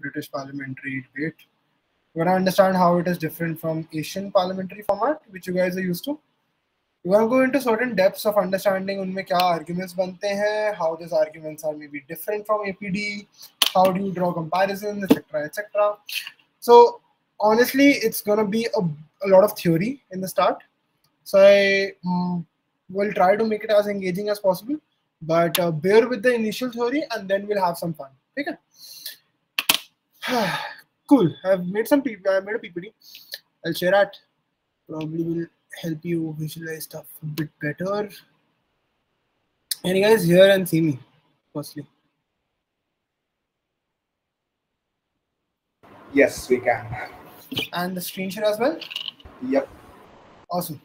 British parliamentary debate. You want to understand how it is different from Asian parliamentary format, which you guys are used to. You want to go into certain depths of understanding unme kya arguments bante hain, how these arguments are maybe different from APD, how do you draw comparisons, etc., etc. So honestly, it's gonna be a lot of theory in the start. So I will try to make it as engaging as possible, but bear with the initial theory, and then we'll have some fun. Okay. Cool. I've made a PPT. I'll share it. Probably will help you visualize stuff a bit better. Can you guys hear and see me? Firstly. Yes, we can. And the screen share as well? Yep. Awesome.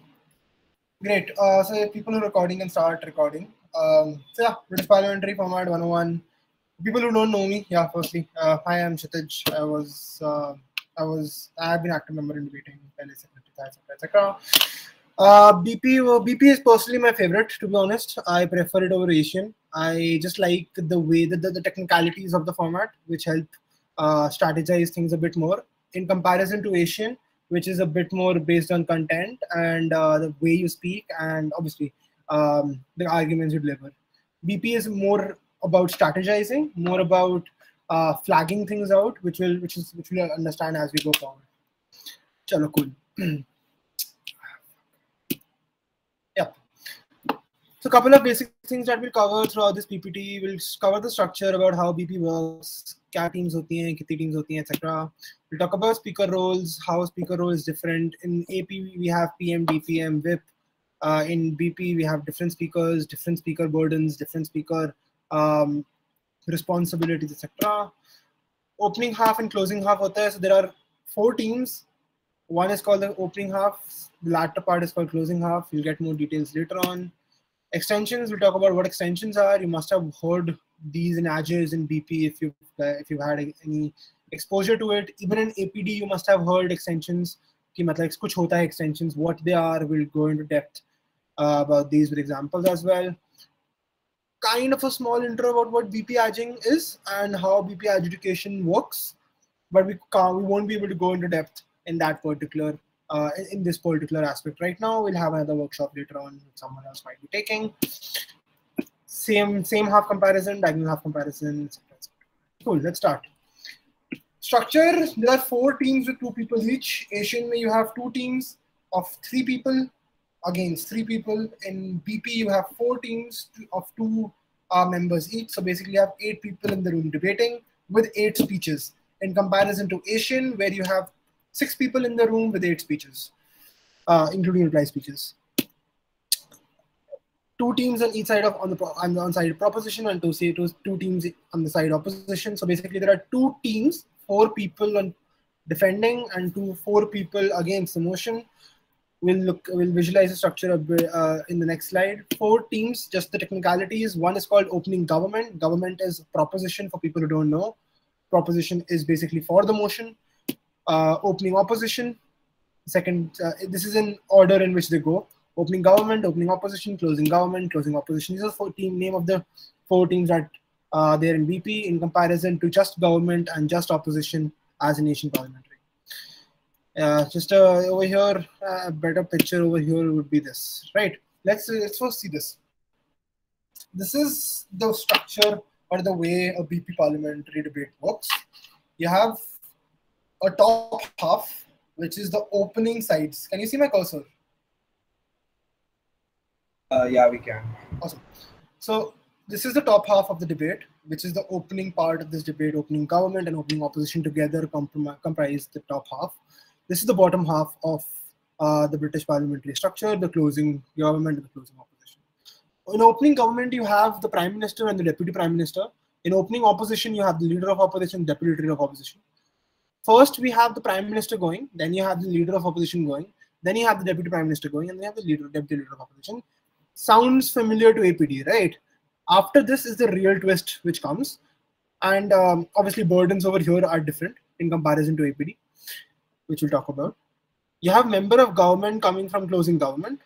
Great. So people who are recording can start recording. So yeah, British Parliamentary Format 101. People who don't know me, yeah, firstly, hi, I'm Shitij. I've been active member in debating, etc. BP is personally my favorite, to be honest. I prefer it over Asian. I just like the way that the technicalities of the format, which help strategize things a bit more in comparison to Asian, which is a bit more based on content and the way you speak, and obviously the arguments you deliver. BP is more about strategizing, more about flagging things out, which we'll understand as we go forward. Chalo, cool. Yep. So a couple of basic things that we'll cover throughout this PPT. We'll cover the structure about how BP works, kya teams hoti hain, kitni teams hoti hain, etc. We'll talk about speaker roles, how speaker role is different. In AP, we have PM, DPM, VIP. In BP, we have different speaker burdens, different speaker responsibilities, etc. Opening half and closing half hota hai. So there are 4 teams. One is called the opening half. The latter part is called closing half. You'll get more details later on. Extensions, we'll talk about what extensions are. You must have heard these in AGIS and BP if you've had any exposure to it. Even in APD, you must have heard extensions. Ki matlab kuch hota hai extensions, what they are. We'll go into depth about these with examples as well. Kind of a small intro about what BP adjing is and how BP adjudication works, but we won't be able to go into depth in that particular in this particular aspect right now. We'll have another workshop later on someone else might be taking. Same half comparison, diagonal half comparison, etc. Cool, let's start. Structure, there are 4 teams with 2 people each. Asian, you have 2 teams of 3 people against 3 people. In BP, you have 4 teams of 2 members each. So basically, you have 8 people in the room debating with 8 speeches. In comparison to Asian, where you have 6 people in the room with 8 speeches, including reply speeches. 2 teams on each side on the side proposition, and 2 teams on the side opposition. So basically, there are 2 teams, 4 people on defending and 4 people against the motion. We'll visualize the structure in the next slide. 4 teams, just the technicalities. One is called opening government. Government is proposition for people who don't know. Proposition is basically for the motion. Opening opposition. Second, this is in order in which they go. Opening government, opening opposition, closing government, closing opposition. These are name of the 4 teams that are there in BP in comparison to just government and just opposition as in Asian parliamentary. Just over here, a better picture over here would be this, right? Let's first see this. This is the structure or the way a BP parliamentary debate works. You have a top half, which is the opening sides. Can you see my cursor? Yeah, we can. Awesome. So this is the top half of the debate, which is the opening part of this debate. Opening government and opening opposition together comprise the top half. This is the bottom half of the British parliamentary structure, the closing government and the closing opposition. In opening government, you have the Prime Minister and the Deputy Prime Minister. In opening opposition, you have the Leader of Opposition, Deputy Leader of Opposition. First, we have the Prime Minister going, then you have the Leader of Opposition going, then you have the Deputy Prime Minister going, and then you have the Deputy Leader of Opposition. Sounds familiar to APD, right? After this is the real twist which comes. And obviously, burdens over here are different in comparison to APD, which we'll talk about. You have member of government coming from closing government.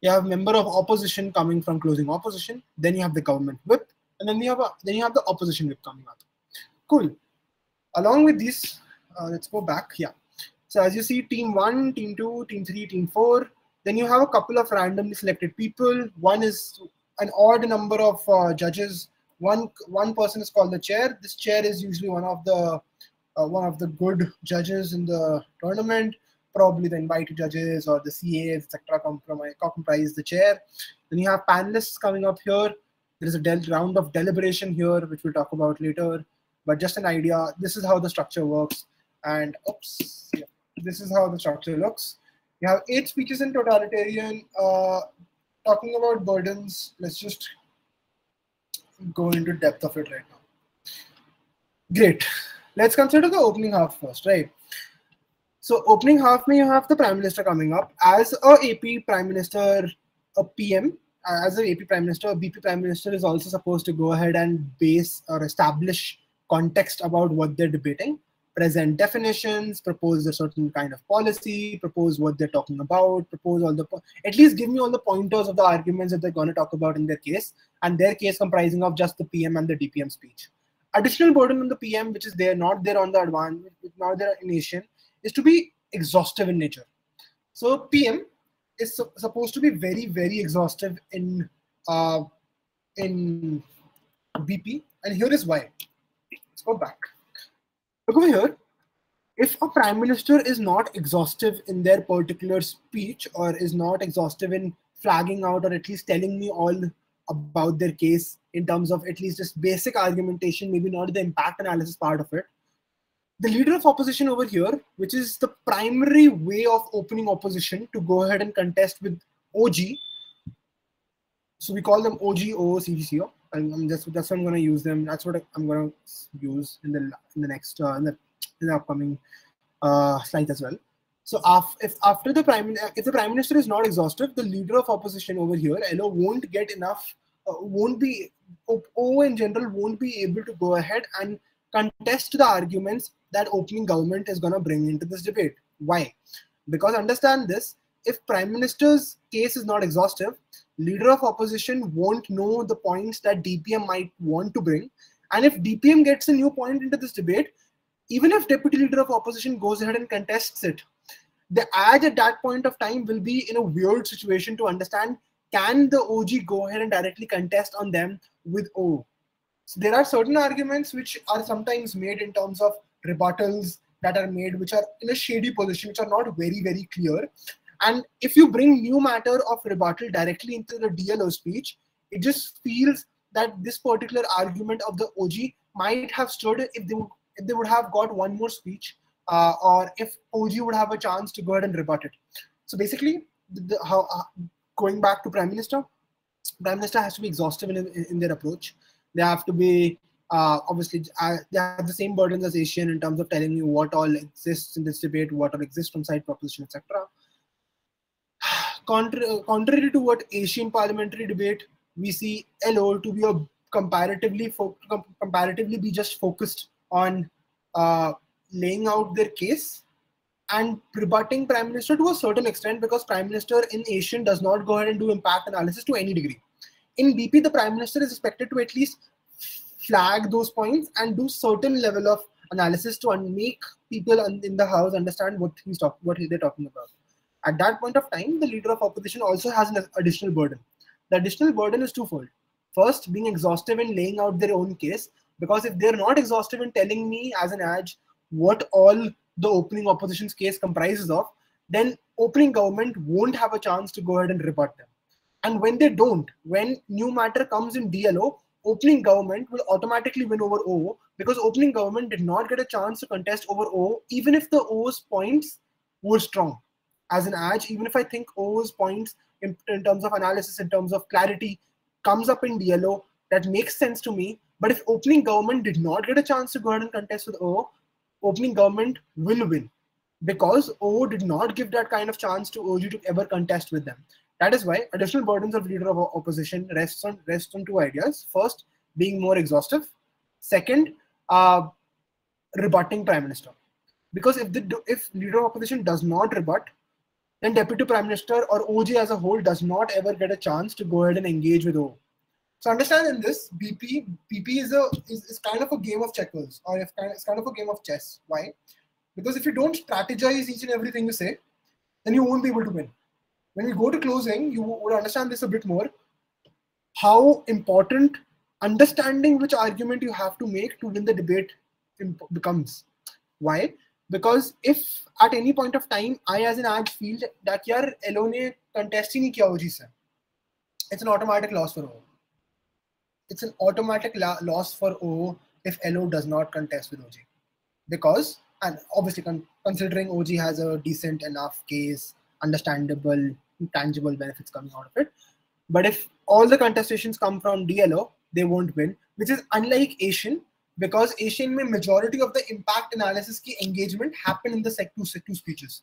You have member of opposition coming from closing opposition. Then you have the government whip, and then you have the opposition whip coming out. Cool. Along with these, let's go back. Yeah. So as you see, team 1, team 2, team 3, team 4. Then you have a couple of randomly selected people. One is an odd number of judges. One person is called the chair. This chair is usually one of the good judges in the tournament. Probably the invited judges or the CAs, etc. comprise the chair. Then you have panelists coming up here. There is a round of deliberation here, which we'll talk about later. But just an idea, this is how the structure works. And oops, yeah, this is how the structure looks. You have 8 speeches in totalitarian. Talking about burdens, let's just go into depth of it right now. Great. Let's consider the opening half first, right? So opening half, you have the Prime Minister coming up. As a AP Prime Minister, a PM, as a AP Prime Minister, a BP Prime Minister is also supposed to go ahead and base or establish context about what they're debating, present definitions, propose a certain kind of policy, propose what they're talking about, propose all the, at least give me all the pointers of the arguments that they're going to talk about in their case, and their case comprising of just the PM and the DPM speech. Additional burden on the PM, which is there, not there on the advanced, not there in Asian, is to be exhaustive in nature. So PM is supposed to be very, very exhaustive in BP, and here is why. Let's go back. Look over here. If a prime minister is not exhaustive in their particular speech or is not exhaustive in flagging out or at least telling me all about their case in terms of at least just basic argumentation, maybe not the impact analysis part of it, the leader of opposition over here, which is the primary way of opening opposition to go ahead and contest with OG. So we call them OG, OOCGCO. And that's what I'm going to use them. That's what I'm going to use in the next in the upcoming slide as well. So if the prime minister is not exhaustive, the leader of opposition over here, LO, won't get enough. O in general won't be able to go ahead and contest the arguments that opening government is going to bring into this debate. Why? Because understand this, if prime minister's case is not exhaustive, leader of opposition won't know the points that DPM might want to bring. And if DPM gets a new point into this debate, even if deputy leader of opposition goes ahead and contests it, the ad at that point of time will be in a weird situation to understand, can the OG go ahead and directly contest on them with O? So there are certain arguments which are sometimes made in terms of rebuttals that are made, which are in a shady position, which are not very, very clear. And if you bring new matter of rebuttal directly into the DLO speech, it just feels that this particular argument of the OG might have stood if they would have got one more speech, or if OG would have a chance to go ahead and rebut it. So basically, going back to Prime Minister has to be exhaustive in their approach. They have to be, obviously, they have the same burdens as Asian in terms of telling you what all exists in this debate, what all exists from side proposition, etc. Contrary to what Asian parliamentary debate, we see LO to be a comparatively be just focused on laying out their case and rebutting Prime Minister to a certain extent, because Prime Minister in Asian does not go ahead and do impact analysis to any degree. In BP, the Prime Minister is expected to at least flag those points and do certain level of analysis to make people in the House understand what they're talking about. At that point of time, the leader of opposition also has an additional burden. The additional burden is twofold. First, being exhaustive in laying out their own case, because if they're not exhaustive in telling me as an AJ what all the opening opposition's case comprises of, then opening government won't have a chance to go ahead and rebut them. And when they don't, when new matter comes in DLO, opening government will automatically win over O, because opening government did not get a chance to contest over O, even if the O's points were strong. As an AJ, even if I think O's points in terms of analysis, in terms of clarity, comes up in DLO, that makes sense to me. But if opening government did not get a chance to go ahead and contest with O, opening government will win, because O did not give that kind of chance to OG to ever contest with them. That is why additional burdens of leader of opposition rests on two ideas. First, being more exhaustive. Second, rebutting Prime Minister. Because if leader of opposition does not rebut, then Deputy Prime Minister or OG as a whole does not ever get a chance to go ahead and engage with O. So understand in this, BP is kind of a game of checkers, or it's kind of a game of chess. Why? Because if you don't strategize each and everything you say, then you won't be able to win. When we go to closing, you would understand this a bit more. How important understanding which argument you have to make to win the debate becomes. Why? Because if at any point of time I as an ad feel that yaar LO ne contest ही नहीं किया OG से, it's an automatic loss for O. It's an automatic loss for O if LO does not contest with OG. Because, and obviously considering OG has a decent enough case, understandable, tangible benefits coming out of it. But if all the contestations come from DLO, they won't win, which is unlike Asian, because Asian mein majority of the impact analysis ki engagement happen in the two speeches,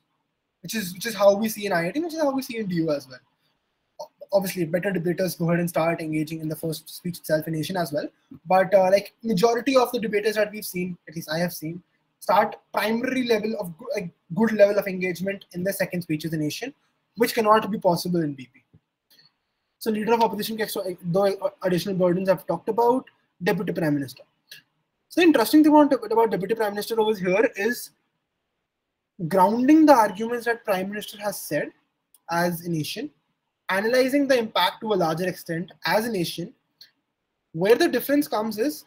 which is how we see in IIT, which is how we see in DU as well. Obviously, better debaters go ahead and start engaging in the first speech itself in Asian as well. But like majority of the debaters that we've seen, at least I have seen, start primary level of good level of engagement in the second speeches in Asian, which cannot be possible in BP. So leader of opposition, the additional burdens I've talked about, deputy prime minister. So the interesting thing about deputy prime minister over here is grounding the arguments that prime minister has said as a nation, analyzing the impact to a larger extent as a nation. Where the difference comes is,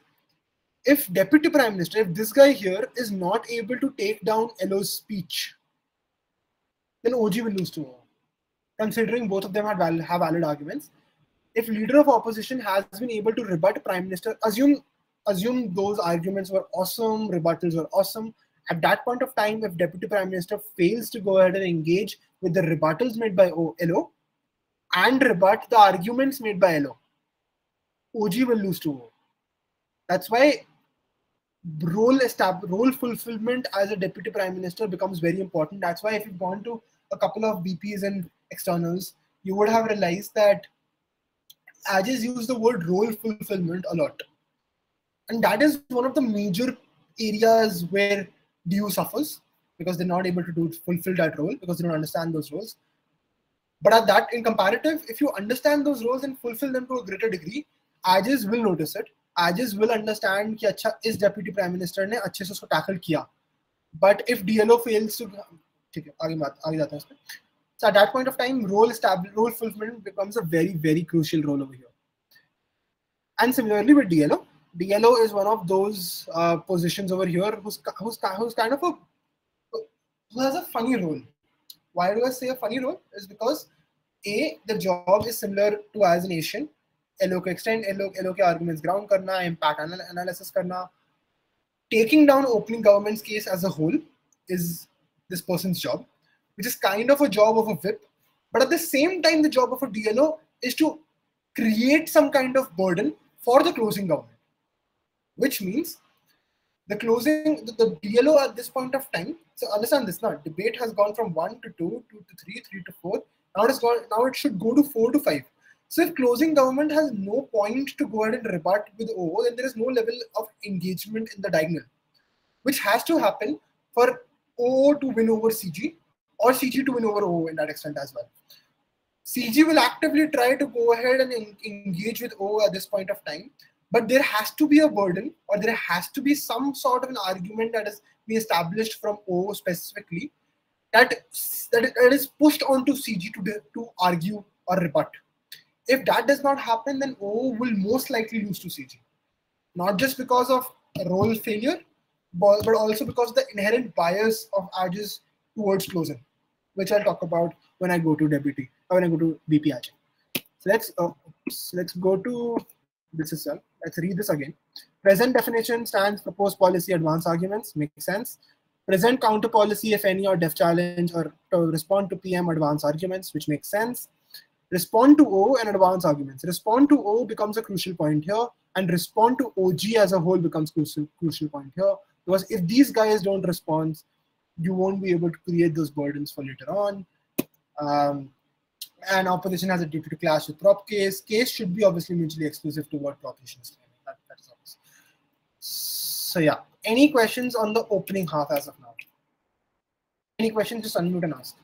if deputy prime minister, if this guy here is not able to take down LO's speech, then OG will lose to O. Considering both of them have valid arguments. If leader of opposition has been able to rebut prime minister, assume those arguments were awesome, rebuttals were awesome. At that point of time, if deputy prime minister fails to go ahead and engage with the rebuttals made by LO and rebut the arguments made by LO, OG will lose to O. That's why role fulfillment as a deputy prime minister becomes very important. That's why if you've gone to a couple of BPs and externals, you would have realized that Ajaz use the word role fulfillment a lot. And that is one of the major areas where DU suffers, because they're not able to fulfill that role because they don't understand those roles. But at that, in comparative, if you understand those roles and fulfill them to a greater degree, Ajaz will notice it. Ajaz will understand कि अच्छा इस deputy prime minister ने अच्छे से उसको tackle किया. But if DLO fails to, ठीक है, आगे जाते हैं इसमें. So at that point of time, role fulfillment becomes a very, very crucial role over here. And similarly with DLO, DLO is one of those positions over here who's kind of who has a funny role. Why do I say a funny role? Is because the job is similar to as an Asian. LO को extend, LO के arguments ground करना, impact analysis करना. Taking down opening government's case as a whole is this person's job, which is kind of a job of a whip. But at the same time, the job of a DLO is to create some kind of burden for the closing government, which means the DLO at this point of time. So understand this now. Debate has gone from 1 to 2, 2 to 3, 3 to 4. Now it should go to 4 to 5. So if closing government has no point to go ahead and rebut with O, then there is no level of engagement in the diagonal, which has to happen for O to win over CG or CG to win over O in that extent as well. CG will actively try to go ahead and engage with O at this point of time, but there has to be a burden, or there has to be some sort of an argument that is being established from O specifically that is pushed onto CG to argue or rebut. If that does not happen, then O will most likely lose to CG. Not just because of role failure, but also because of the inherent bias of Ajaz towards closing, which I'll talk about when I go to deputy, or when I go to BP Ajaz. So let's go to this itself. Let's read this again. Present definition stands proposed policy advance arguments. Makes sense. Present counter policy, if any, or def challenge, or to respond to PM advance arguments, which makes sense. Respond to O and advance arguments. Respond to O becomes a crucial point here, and respond to OG as a whole becomes crucial point here. Because if these guys don't respond, you won't be able to create those burdens for later on. And opposition has a duty to clash with prop case. Case should be obviously mutually exclusive to what proposition is claiming. That is obvious. So yeah, any questions on the opening half as of now? Any questions, just unmute and ask.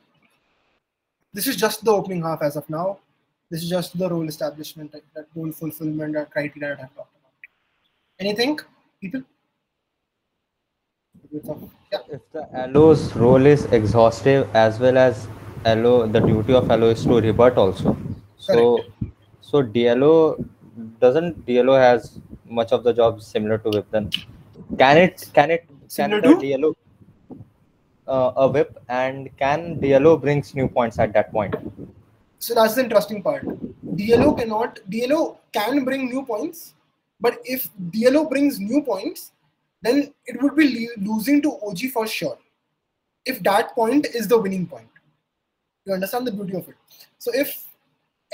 This is just the opening half as of now. This is just the role establishment, that role fulfillment, that criteria that I've talked about. Anything, people? Yeah. If the LO's role is exhaustive as well as LO, the duty of LO is to rebut also. Correct. So DLO doesn't DLO has much of the job similar to whip then. Can Similar the to. DLO a whip, and can DLO brings new points at that point? So that's the interesting part. DLO can bring new points, but if DLO brings new points, then it would be losing to OG for sure. If that point is the winning point, you understand the beauty of it. So if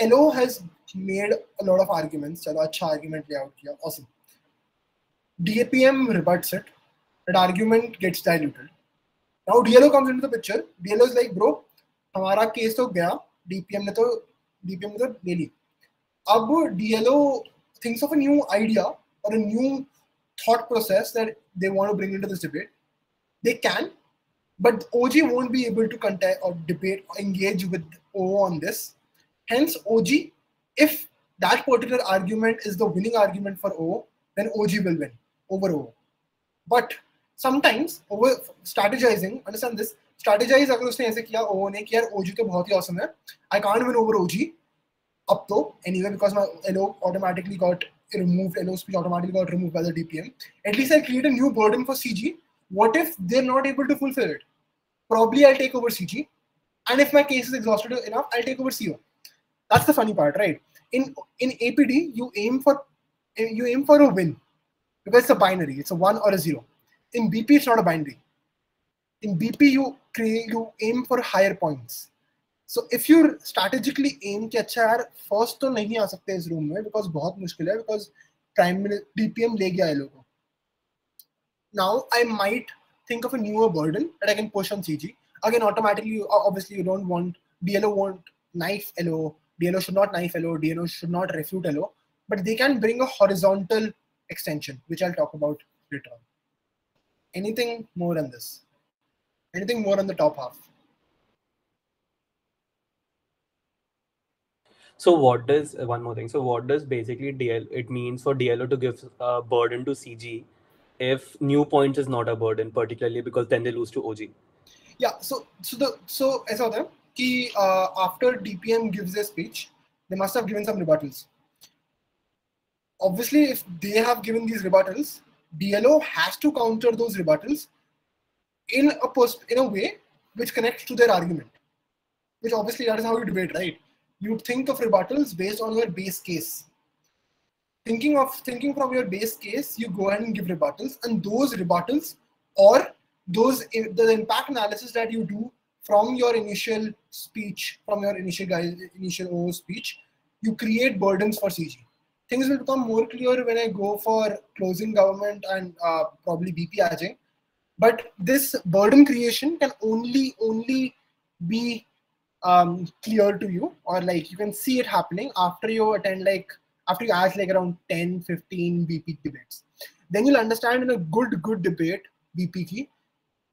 LO has made a lot of arguments, chalo acha argument le out kiya, awesome. DAPM rebuts it, that argument gets diluted. Now DLO comes into the picture. DLO is like, bro, हमारा case तो गया, DPM ने तो ले ली. अब DLO thinks of a new idea or a new thought process that they want to bring into this debate. They can, but OG won't be able to contest or debate or engage with O on this. Hence, OG, if that particular argument is the winning argument for O, then OG will win over O. But sometimes over strategizing, understand this, strategize अगर उसने ऐसे किया O ने कि यार OG तो बहुत ही awesome है, I can't win over OG up though anyway because my LO automatically got removed, LO speech automatically got removed by the DPM. At least I create a new burden for CG. What if they're not able to fulfill it? Probably I'll take over CG, and if my case is exhausted enough, I'll take over CO. That's the funny part, right? In APD, you aim for a win because it's a binary. It's a 1 or a 0. In BP, it's not a binary. In BP, you aim for higher points. So if you strategically aim कि अच्छा यार first तो नहीं आ सकते इस room में because बहुत मुश्किल है because DPM ले गया है लोगों. Now I might think of a newer burden that I can push on CG. Again, automatically, obviously, you don't want DLO won't knife LO. DLO should not knife LO. DLO should not refute LO. But they can bring a horizontal extension, which I'll talk about later on. Anything more on this? Anything more on the top half? So what does one more thing? So what does basically it means for DLO to give a burden to CG if new points is not a burden, particularly because then they lose to OG? Yeah. So ऐसा होता है कि after DPM gives their speech, they must have given some rebuttals. Obviously, if they have given these rebuttals, DLO has to counter those rebuttals in a way which connects to their argument. Which obviously that is how you debate, right? You think of rebuttals based on your base case. Thinking from your base case, you go ahead and give rebuttals, and those rebuttals or the impact analysis that you do from your initial speech, from your initial OO speech, you create burdens for CG. Things will become more clear when I go for closing government and probably BP Ajay. But this burden creation can only be clear to you, or like you can see it happening after you ask like around 10-15 BP debates. Then you'll understand in a good debate BP ki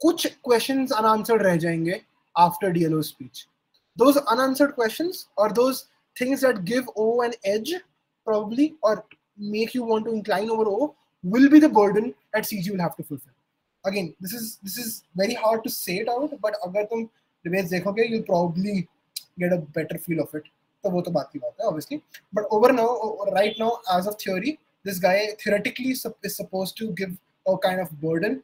kuch questions unanswered reh jayenge after DLO's speech. Those unanswered questions or those things that give O an edge probably or make you want to incline over O will be the burden that CG will have to fulfill. Again, this is very hard to say it out, but agar tum debates dekhoge, you'll probably get a better feel of it. तो वो तो बात की बात है, obviously. But right now, as of theory, this guy theoretically is supposed to give a kind of burden,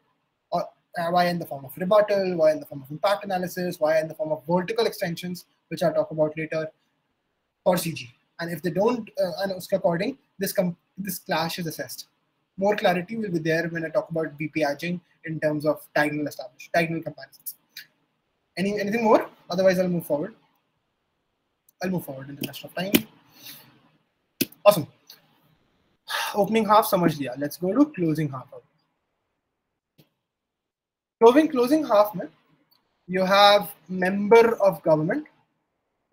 or why in the form of rebuttal, why in the form of impact analysis, why in the form of vertical extensions, which I'll talk about later, for CG. And if they don't, and uska according, this clash is assessed. More clarity will be there when I talk about BP edging in terms of diagonal comparisons. Anything more? Otherwise, I'll move forward. In the rest of time. Awesome. Opening half समझ लिया. Let's go to closing half. Closing half में, you have member of government,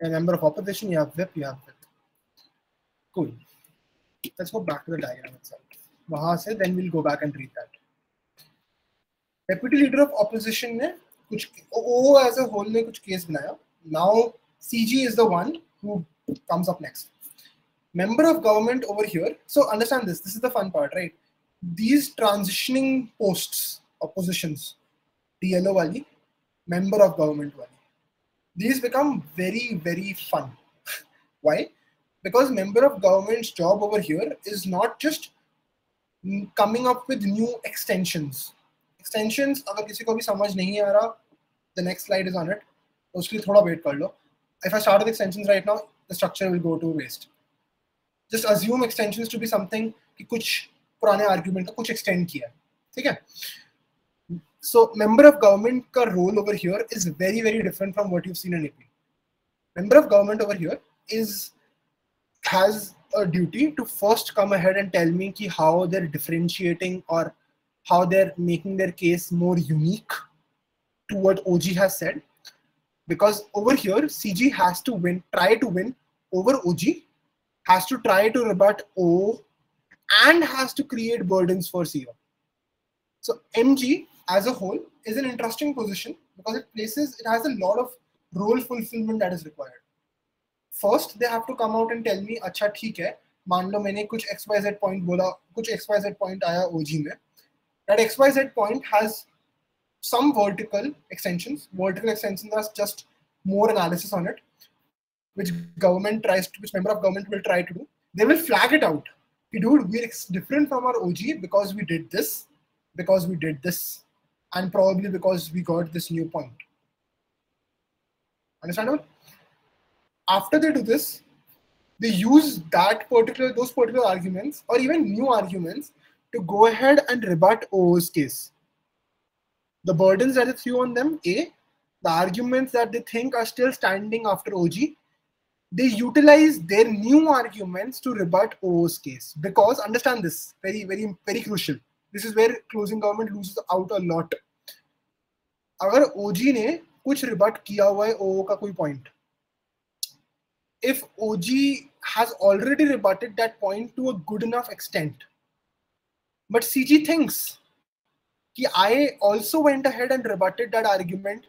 a member of opposition, you have whip, Cool. Let's go back to the diagram itself. वहाँ से then we'll go back and read that. Deputy leader of opposition ने कुछ O as a whole ने कुछ case बनाया. Now CG is the one who comes up next. Member of government over here. So understand this. This is the fun part, right? These transitioning posts or positions, DLO wali, member of government wali. These become very, very fun. Why? Because member of government's job over here is not just coming up with new extensions. Extensions, अगर किसी को भी समझ नहीं आ रहा, the next slide is on it. उसके लिए थोड़ा wait कर लो. If I start with extensions right now, the structure will go to waste. Just assume extensions to be something कि कुछ पुराने argument का कुछ extend किया, ठीक है? So member of government का role over here is very, very different from what you've seen in AP. Member of government over here has a duty to first come ahead and tell me ki how they're differentiating or how they're making their case more unique to what OG has said. Because over here, CG has to try to win over OG, has to try to rebut O, and has to create burdens for CO. So MG as a whole is an interesting position because it has a lot of role fulfillment that is required. First, they have to come out and tell me, अच्छा ठीक है, मान लो मैंने कुछ XYZ point बोला, कुछ XYZ point आया OG में. That XYZ point has some vertical extensions. Vertical extensions are just more analysis on it, which member of government will try to do. They will flag it out. Dude, we're different from our OG because we did this, and probably because we got this new point. Understandable? After they do this, they use those particular arguments or even new arguments to go ahead and rebut O's case. The burdens that they threw on them, the arguments that they think are still standing after OG, they utilize their new arguments to rebut O's case. Because, understand this, very, very, very crucial. This is where closing government loses out a lot. अगर OG ने कुछ rebut किया हुआ है O का कोई point, if OG has already rebutted that point to a good enough extent, but CG thinks that I also went ahead and rebutted that argument,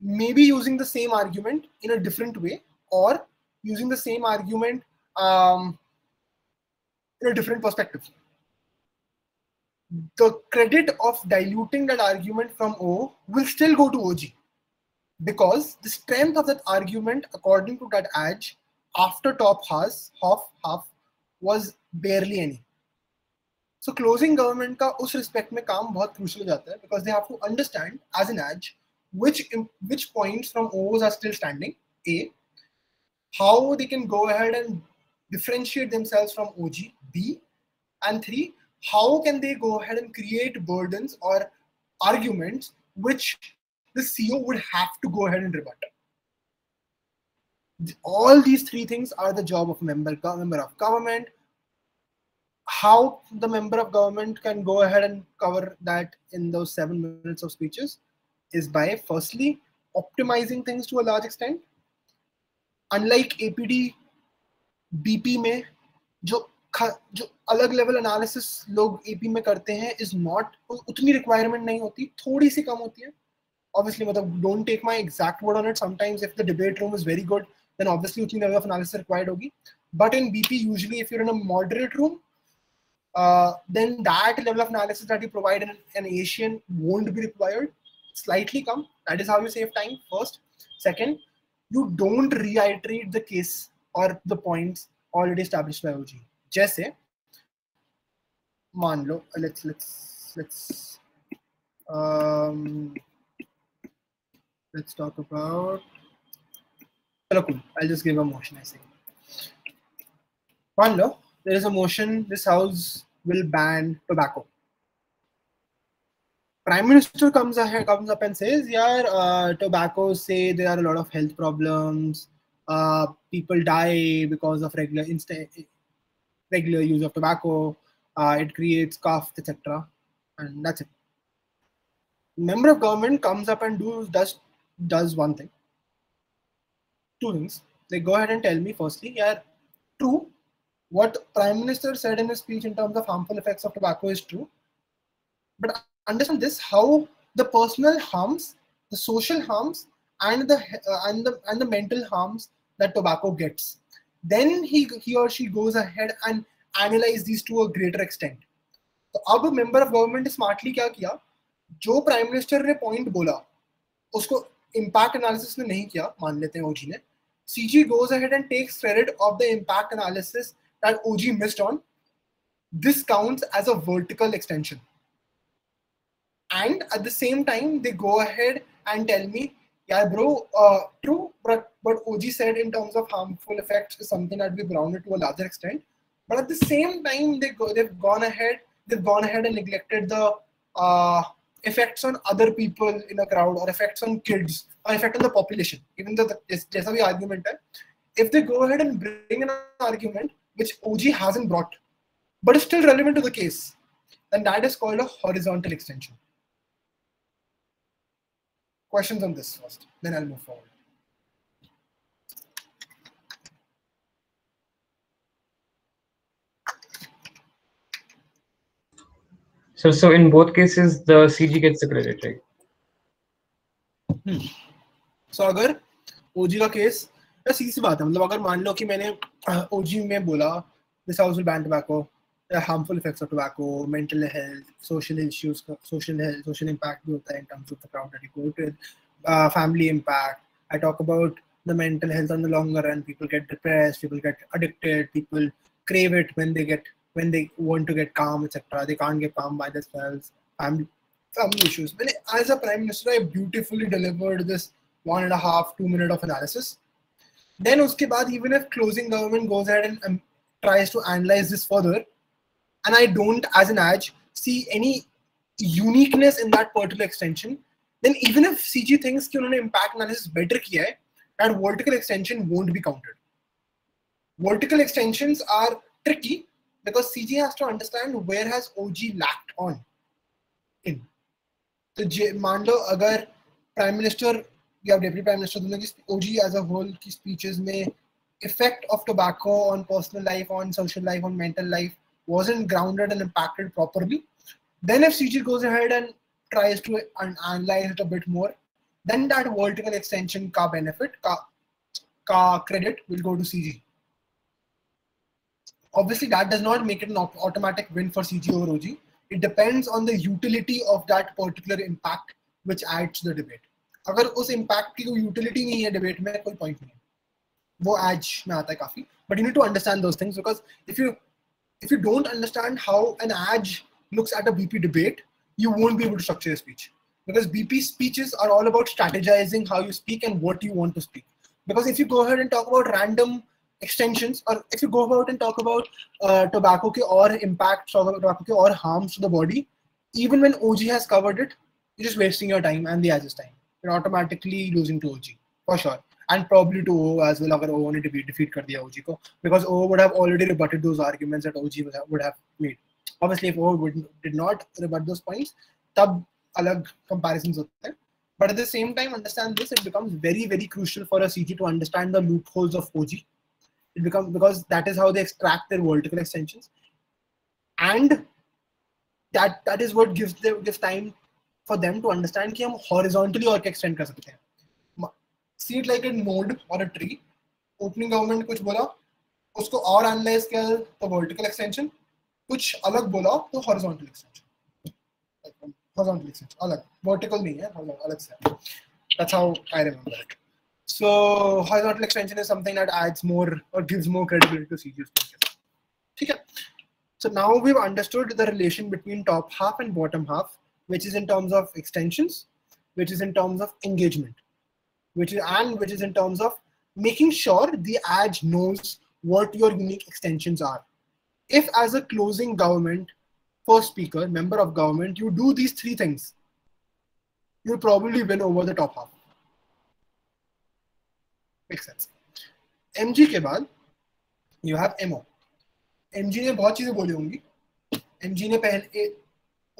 maybe using the same argument in a different way or using the same argument in a different perspective. The credit of diluting that argument from O will still go to OG. Because the strength of that argument, according to that adage, after top half was barely any. So closing government का उस respect में काम बहुत crucial हो जाता है because they have to understand as an adage which points from O's are still standing, A, how they can go ahead and differentiate themselves from OG, B, and 3, how can they go ahead and create burdens or arguments which the CO would have to go ahead and rebut. All these 3 things are the job of member of government. How the member of government can go ahead and cover that in those 7 minutes of speeches is by firstly optimizing things to a large extent. Unlike APD, BP में जो अलग level analysis लोग AP में करते हैं is not उतनी requirement नहीं होती, थोड़ी सी कम होती है. Obviously, don't take my exact word on it. Sometimes if the debate room is very good, then obviously utni level of analysis required hogi. But in BP, usually if you're in a moderate room, then that level of analysis that you provide in an Asian won't be required. Slightly come. That is how you save time, first. Second, you don't reiterate the case or the points already established by OG. Jaise, मान लो, let's talk about. Cool. I'll just give a motion. I say. One law. There is a motion. This house will ban tobacco. Prime Minister comes up and says, "Yeah, tobacco. Say there are a lot of health problems. People die because of regular use of tobacco. It creates cough, etc." And that's it. Member of government comes up and does one thing. 2 things. They go ahead and tell me firstly, yeah, true. What Prime Minister said in his speech in terms of harmful effects of tobacco is true. But understand this: how the personal harms, the social harms, and the mental harms that tobacco gets. Then he or she goes ahead and analyze these to a greater extent. तो अब member of government ने smartly क्या किया, जो prime minister ने point बोला उसको impact analysis ने नहीं किया, मान लेते हैं ओजी ने. CG goes ahead and takes credit of the impact analysis that OG missed on. This counts as a vertical extension. And at the same time, they go ahead and tell me, yeah, bro, true, but what OG said in terms of harmful effects is something that we grounded to a larger extent. But at the same time, they've gone ahead and neglected the effects on other people in a crowd, or effects on kids, or effect on the population. Even though जैसा भी argument है, if they go ahead and bring an argument which OG hasn't brought, but is still relevant to the case, then that is called a horizontal extension. Questions on this first, then I'll move forward. So in both cases, the CG gets the credit, right? So अगर OG का case, सीधी सी बात है, मतलब अगर मान लो कि मैंने OG में बोला this house will ban tobacco, the harmful effects of tobacco, mental health, social issues, social impact भी होता है in terms of the crowd that you go to, family impact. I talk about the mental health on the longer run. People get depressed, people get addicted, people crave it when they want to get calm, etc. They can't get calm by themselves. Family issues. As a prime minister, I beautifully delivered this 1.5-2 minute of analysis. Then uske baad, even if closing government goes ahead and tries to analyze this further, and I don't, as an AJ, see any uniqueness in that particular extension, then even if CG thinks कि उन्होंने impact analysis better किया है, that vertical extension won't be counted. Vertical extensions are tricky because CG has to understand where has OG lacked on in. तो मान लो अगर Prime Minister या Deputy Prime Minister दोनों की OG as a whole की speeches में effect of tobacco on personal life, on social life, on mental life wasn't grounded and impacted properly, then if CG goes ahead and tries to analyze it a bit more, then that vertical extension ka benefit, ka credit will go to CG. Obviously, that does not make it an automatic win for CG over OG. It depends on the utility of that particular impact which adds to the debate. अगर उस impact की कोई utility नहीं है debate में, कोई point नहीं है. वो AJ में आता है काफी. But you need to understand those things, because if you don't understand how an AJ looks at a BP debate, you won't be able to structure a speech, because BP speeches are all about strategizing how you speak and what you want to speak. Because if you go ahead and talk about random extensions, or if you go about and talk about tobacco ke or impacts or tobacco ke or harms to the body, even when OG has covered it, you're just wasting your time and the AJ's time. You're automatically losing to OG for sure, and probably to O as well. अगर O ने defeat कर दिया OG को, because O would have already rebutted those arguments that OG would have made. Obviously, if O did not rebut those points, तब अलग comparisons होते हैं. But at the same time, understand this, it becomes very, very crucial for a CG to understand the loopholes of OG. It becomes, because that is how they extract their vertical extensions. And that is what gives time for them to understand कि हम horizontally और क्या extend कर सकते हैं. See it like a node or a tree. Opening government कुछ बोला, उसको और analyze किया तो vertical extension, कुछ अलग बोला तो horizontal extension. Horizontal extension अलग, vertical नहीं है, अलग से. That's how I remember it. So horizontal extension is something that adds more or gives more credibility to CG's speeches. Okay. So now we've understood the relation between top half and bottom half, which is in terms of extensions, which is in terms of engagement, which is in terms of making sure the AJ knows what your unique extensions are. If as a closing government, first speaker, member of government, you do these three things, you'll probably win over the top half. Makes sense. MG के बाद you have MO. MG ने बहुत चीजें बोली होंगी. MG ने पहले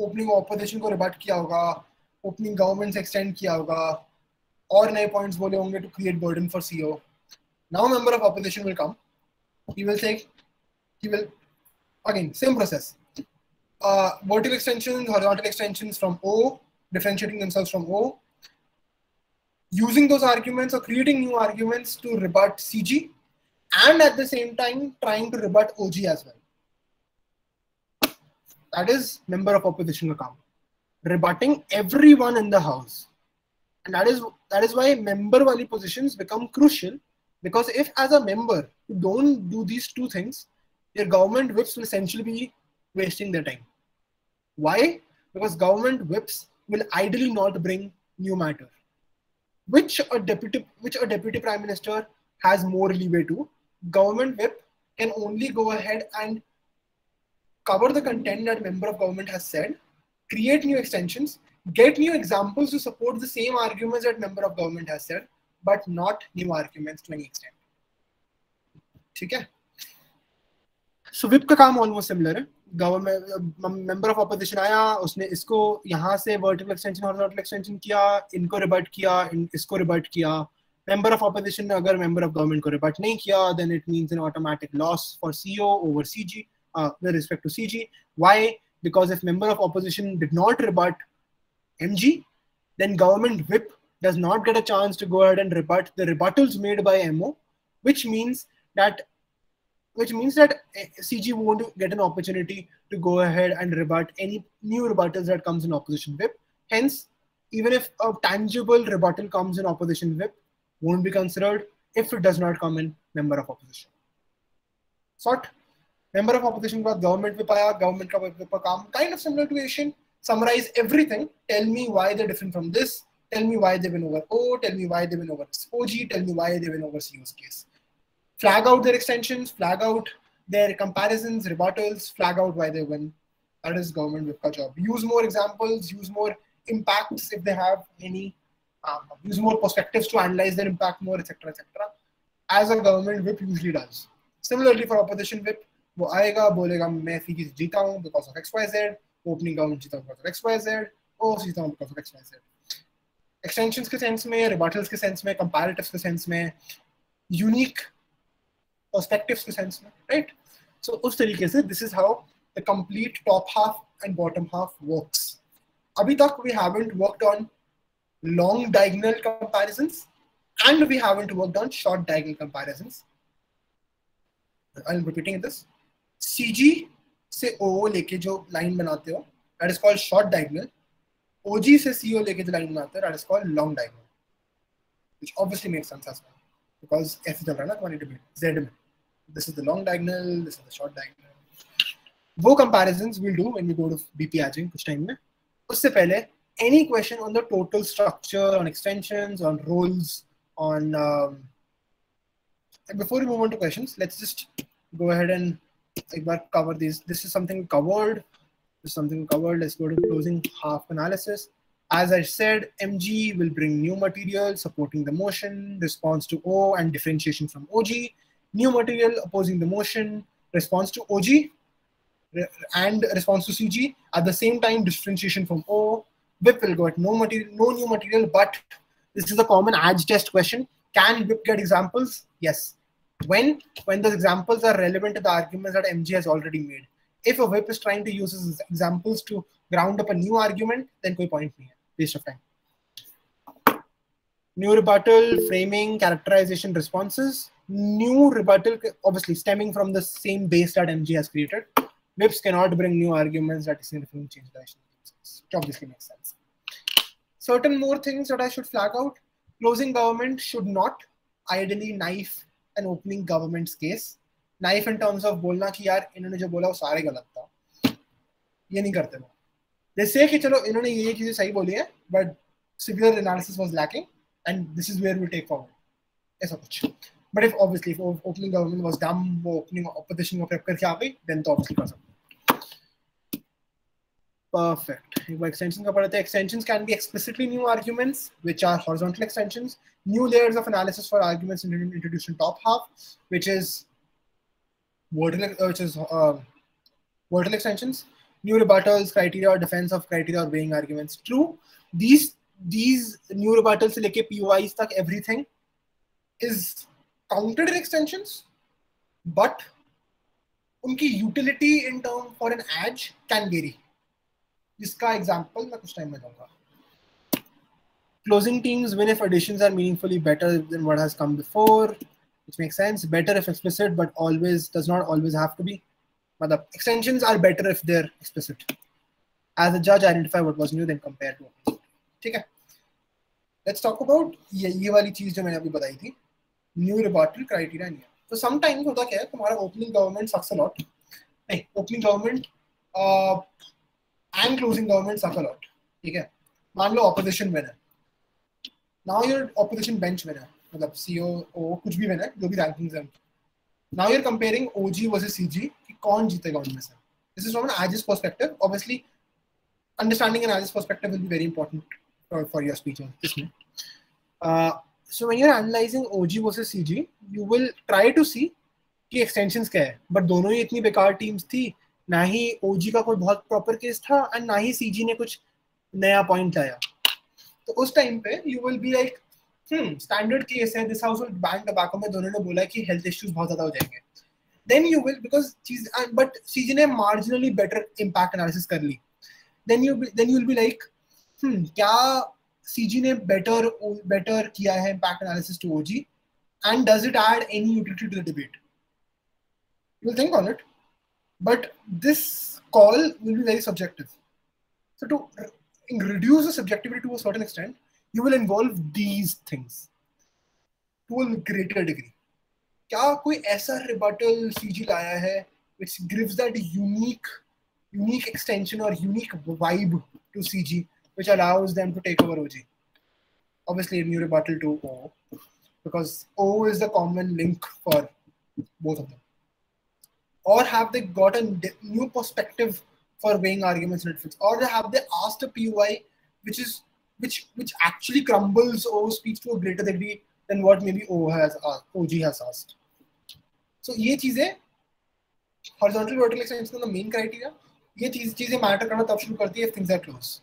opening opposition को रिबट किया होगा, ओपनिंग गवर्नमेंट से एक्सटेंड किया होगा, और नए पॉइंट्स बोले होंगे to create burden for CEO. Now member of opposition will come. He will again same process. Vertical extensions, horizontal extensions from O, differentiating themselves from O. using those arguments or creating new arguments to rebut CG, and at the same time trying to rebut OG as well. That is member of opposition account, rebutting everyone in the house. And that is why member wali positions become crucial, because if as a member you don't do these two things, your government whips will essentially be wasting their time. Why? Because government whips will ideally not bring new matter, which a deputy prime minister has more leeway to. Government whip can only go ahead and cover the content that member of government has said, create new extensions, get new examples to support the same arguments that member of government has said, but not new arguments to any extent. ठीक है? So whip का काम almost similar है. Government member of opposition आया, उसने इसको यहाँ से vertical extension horizontal extension किया, इनको rebut किया, इसको rebut किया. Member of opposition ने अगर member of government को rebut नहीं किया, then it means an automatic loss for CO over CG with respect to CG. Why? Because if member of opposition did not rebut MG, then government whip does not get a chance to go ahead and rebut the rebuttals made by MO, which means that CG won't get an opportunity to go ahead and rebut any new rebuttals that comes in opposition whip. Hence, even if a tangible rebuttal comes in opposition whip, won't be considered if it does not come in member of opposition. Sort. Member of opposition का government whip आया, government का whip का काम kind of similar to Asian. Summarize everything. Tell me why they're different from this. Tell me why they win over O. Tell me why they win over OG. Tell me why they win over CO's case. Flag out their extensions. Flag out their comparisons, rebuttals. Flag out why they win. That is government whip ka job. Use more examples. Use more impacts if they have any. Use more perspectives to analyze their impact more, etc., etc. As a government whip usually does. Similarly for opposition whip, वो आएगा बोलेगा मैं CG जीता हूँ because of XYZ. Opening government जीता because of XYZ. ओ जीता हूँ because of XYZ. Extensions के sense में, rebuttals के sense में, comparatives के sense में, unique perspectives के sense में, right? So उस तरीके से this is how the complete top half and bottom half works. अभी तक we haven't worked on long diagonal comparisons and we haven't worked on short diagonal comparisons. I'm repeating this. CG से O लेके जो line बनाते हो, that is called short diagonal. OG से CO लेके जो line बनाते हो, that is called long diagonal, which obviously makes sense as well because ऐसे चल रहा है ना तुम्हारी debate Z में. This is the long diagonal, this is the short diagonal. वो comparisons we'll do when we go to BP Aging कुछ time में. उससे पहले any question on the total structure, on extensions, on roles, on before we move on to questions, let's just go ahead and cover these. This is something covered. Let's go to closing half analysis. As I said, MG will bring new material supporting the motion, response to O, and differentiation from OG. New material opposing the motion, response to OG, and response to CG. At the same time, differentiation from O. WIP will go at no new material, but this is a common ADS test question. Can WIP get examples? Yes. When those examples are relevant to the arguments that MG has already made. If a WIP is trying to use his examples to ground up a new argument, then koi point nahi hai. Waste of time. New rebuttal, framing, characterization, responses. New rebuttal, obviously stemming from the same base that MG has created. WIPs cannot bring new arguments that significantly change the rational basis, which obviously makes sense. Certain more things that I should flag out. Closing government should not ideally knife an opening government's case. Knife in terms of बोलना कि यार इन्होंने जो बोला वो सारे गलत था. ये नहीं करते वो. They say कि चलो इन्होंने ये चीजें सही बोली है, but severe analysis was lacking, and this is where we take forward. ऐसा कुछ. But if obviously if opening government was dumb, वो opening opposition को prep करके आ गई, then तो obviously कर सकते. Perfect. एक बार extension का पढ़ते हैं. Extensions can be explicitly new arguments, which are horizontal extensions. New layers of analysis for arguments introduced in top half, which is vertical extensions. New rebuttals, criteria, defense of criteria, or weighing arguments. True. These new rebuttals से लेके POIs तक everything is counted in extensions, but उनकी utility in term for an edge can vary. जिसका example मैं कुछ time में दूंगा. Closing teams win if additions are meaningfully better than what has come before, which makes sense. Better if explicit, but does not always have to be. But the extensions are better if they're explicit. As a judge, identify what was new, then compare to what was old. ठीक है? Let's talk about ये वाली चीज जो मैंने अभी बताई थी, new rebuttal criteria नहीं है. So sometimes होता क्या है, तुम्हारा opening government sucks a lot. नहीं, opening government and closing government suck a lot. ठीक है? मान लो opposition winner. Now your opposition bench winner, मतलब COO कुछ भी winner, जो भी rankings हैं. Now you're comparing OG versus CG कि कौन जीतेगा उनमें से. This is from an AGIS perspective. Obviously, understanding an AGIS perspective will be very important for your speech. So when you're analyzing OG versus CG, you will try to see कि extensions क्या है. But दोनों ही इतनी बेकार teams थी, ना ही OG का कोई बहुत proper case था, and ना ही CG ने कुछ नया point लाया. तो उस time पे you will be like, standard case है, this house will ban tobacco में दोनों ने बोला कि health issues बहुत ज़्यादा हो जाएंगे. Then you will, because but CG ने marginally better impact analysis कर ली. Then you will be like, क्या CG ने better किया है impact analysis to OG, and does it add any utility to the debate? You will think on it, but this call will be very subjective. So to reduce the subjectivity to a certain extent, you will involve these things to a greater degree. क्या कोई ऐसा rebuttal CG लाया है which gives that unique extension or unique vibe to CG, which allows them to take over OG? Obviously, a new rebuttal to O, because O is the common link for both of them. Or have they got a new perspective for weighing arguments in Netflix? Or have they asked a POI which actually crumbles O's speech to a greater degree than what maybe OG has asked? So ये चीजें horizontal vertical extension का main criteria, ये चीजें matter करना तब शुरू करती है if things are close.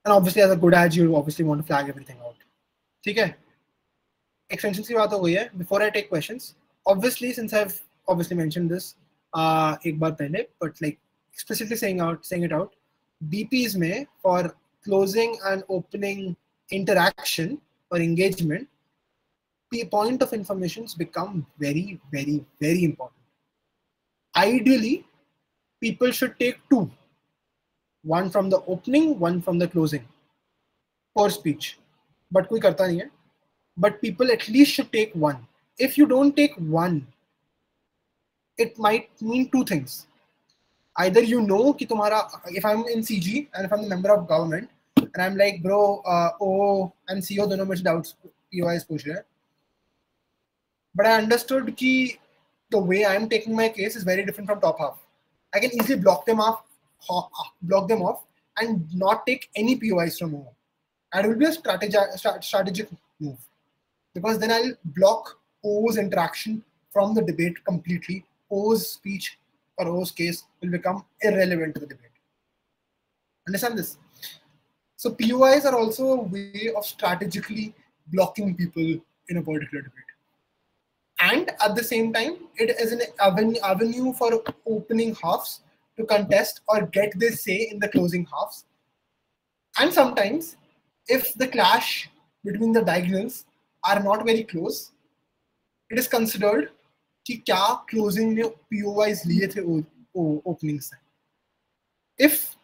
And obviously as a good ad you obviously want to flag everything out. ठीक है? Extensions की बात हो गई है. Before I take questions, obviously since I've obviously mentioned this एक बार पहले, but like explicitly saying it out, BPs में for closing and opening interaction or engagement, the point of informations become very, very, very important. Ideally, people should take two. One from the opening, one from the closing per speech. But कोई करता नहीं है. But people at least should take one. If you don't take one, it might mean two things. Either you know कि तुम्हारा, if I'm in CG and if I'm the member of government and I'm like, bro, O and CO दोनों में से doubts POIs पूछ रहे हैं. But I understood कि the way I'm taking my case is very different from top half. I can easily block them off and not take any POIs from O. And it will be a strategic move, because then I'll block O's interaction from the debate completely. O's speech or O's case will become irrelevant to the debate. Understand this? So POIs are also a way of strategically blocking people in a particular debate. And at the same time, it is an avenue for opening halves to contest or get their say in the closing halves. And sometimes, if the clash between the diagonals are not very close, it is considered कि क्या closing में POIs लिए थे opening से. If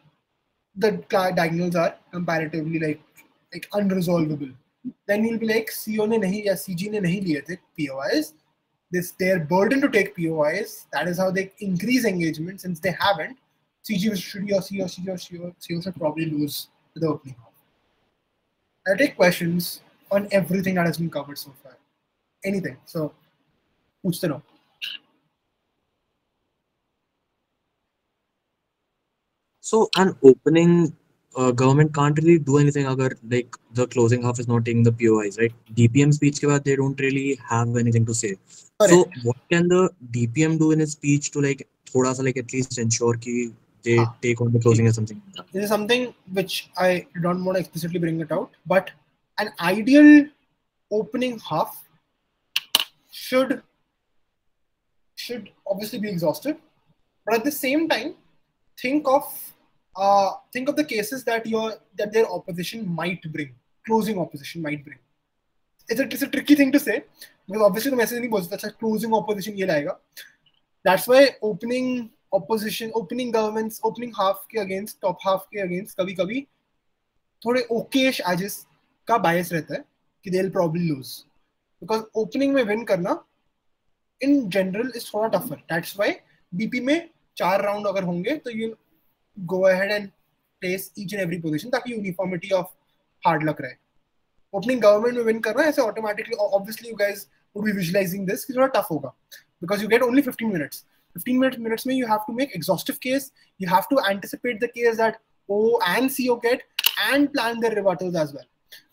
the diagonals are comparatively like unresolvable, then you'll be like CO ने नहीं या CG ने नहीं लिए थे POIs. This their burden to take POIs. That is how they increase engagement. Since they haven't, CG should probably lose the opening half. I take questions on everything that has been covered so far. Anything. So, पूछते रहो. So an opening government can't really do anything agar like the closing half is not taking the POIs, right? DPM speech ke baad they don't really have anything to say. So what can the DPM do in his speech to like thoda sa like at least ensure ki they take on the closing or something like that? This is something which I don't want to explicitly bring it out, but an ideal opening half should obviously be exhaustive, but at the same time, think of think of the cases that their opposition might bring, closing opposition might bring. It's a tricky thing to say because obviously the message नहीं बोल सकता अच्छा closing opposition ये लाएगा. That's why opening opposition, opening governments, opening half के against, top half के against कभी-कभी थोड़े okay-ish edges का bias रहता है कि they'll probably lose because opening में win करना in general is थोड़ा tougher. That's why BP में 4 round अगर होंगे तो you go ahead and place each and every position ताकि uniformity of hard luck रहे. Opening government में win करना ऐसे automatically, obviously you guys would be visualizing this कि थोड़ा tough होगा because you get only 15 minutes. 15 minutes में you have to make exhaustive case, you have to anticipate the case that O and CO get and plan their rebuttals as well.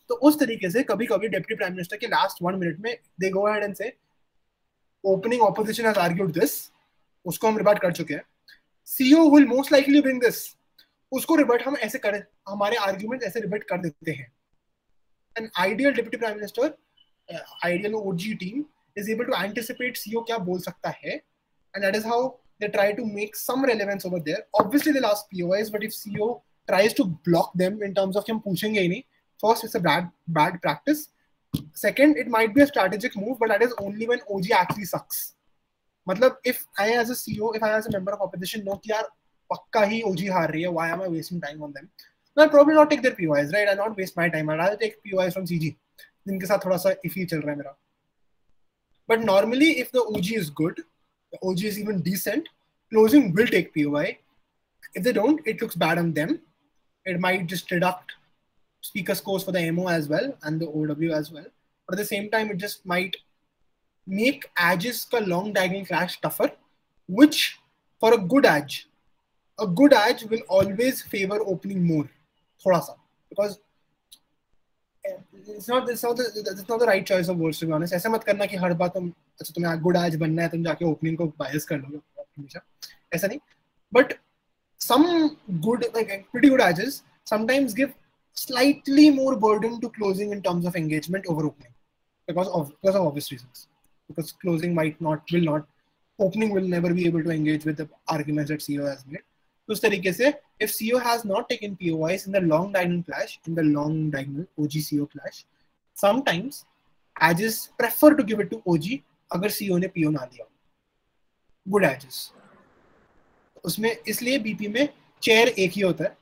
तो उस तरीके से कभी-कभी deputy prime minister के last 1 minute में they go ahead and say opening opposition has argued this, उसको हम rebut कर चुके हैं. CO will most likely bring this, उसको rebut हम ऐसे कर, हमारे argument ऐसे rebut कर देते हैं. An ideal deputy prime minister, ideal OG team is able to anticipate CO क्या बोल सकता है, and that is how they try to make some relevance over there. Obviously they'll ask POIs, but if CO tries to block them in terms of कि हम पूछेंगे ही नहीं, first it's a bad practice. Second, it might be a strategic move, but that is only when OG actually sucks. मतलब if I as a CEO, if I as a member of opposition know कि यार पक्का ही OG हार रही है, why am I wasting time on them? I'll probably not take their POIs, right? I'll not waste my time. I'll rather take POIs from CG, जिनके साथ थोड़ा सा iffy चल रहा है मेरा. But normally, if the OG is good, the OG is even decent, closing will take POI. If they don't, it looks bad on them. It might just deduct speaker scores for the MO as well and the OW as well. But at the same time, it just might make edges ka long diagonal clash tougher, which for a good edge will always favor opening more. Thoda sa, because it's not the right choice of words, to be honest. ऐसा मत करना कि हर बात तुम अच्छा तुम्हें good edge बनना है तुम जाके opening को bias कर लोगे हमेशा, ऐसा नहीं. But some good, like pretty good edges sometimes give slightly more burden to closing in terms of engagement over opening because of obvious reasons. Because closing opening will never be able to engage with the arguments that CO has made. So उस तरीके से if CO has not taken POIs in the long diagonal clash, in the long diagonal OG-CO clash, sometimes edges prefer to give it to OG अगर CO ने PO ना दिया. Good edges. उसमें इसलिए BP में chair एक ही होता है.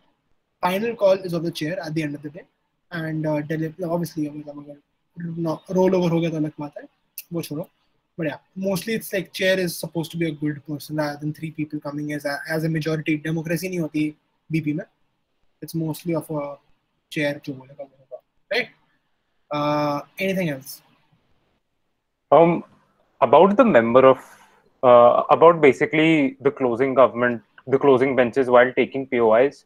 Final call is of the chair at the end of the day, and obviously roll over हो गया तो अलग बात है, वो छोड़ो. But yeah, mostly it's like chair is supposed to be a good person rather than 3 people coming as a majority. Democracy नहीं होती BP में. It's mostly of a chair जो बोलेगा वो होगा, right? Anything else? About the member of about basically the closing government, the closing benches while taking POIs.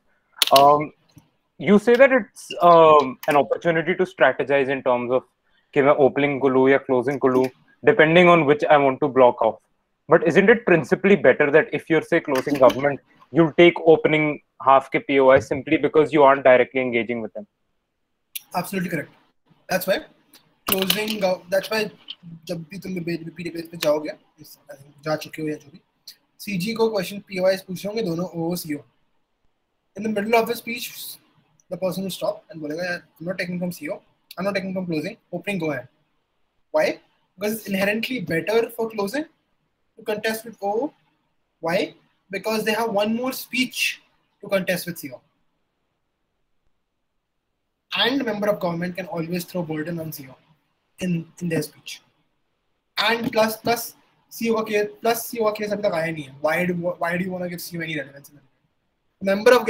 You say that it's an opportunity to strategize in terms of कि मैं opening को लूँ या closing को लूँ, depending on which I want to block off. But isn't it principally better that if you're say closing government, you'll take opening half के POIs simply because you aren't directly engaging with them? Absolutely correct. That's why closing. That's why जब भी तुम BP debate पे जाओगे, जा चुके हो या जो भी, CG को question POIs पूछ रहे होंगे दोनों OCO. In the middle of the speech, the person will stop and बोलेगा, I'm not taking from CO, I'm not taking from closing, opening go ahead. Why? Because it's inherently better for closing to contest with O. Why? Because they have one more speech to contest with CO. And member of government can always throw burden on CO in their speech. And plus CO का case अभी तक आया नहीं है. Why do you want to give CO any relevance in it? Member of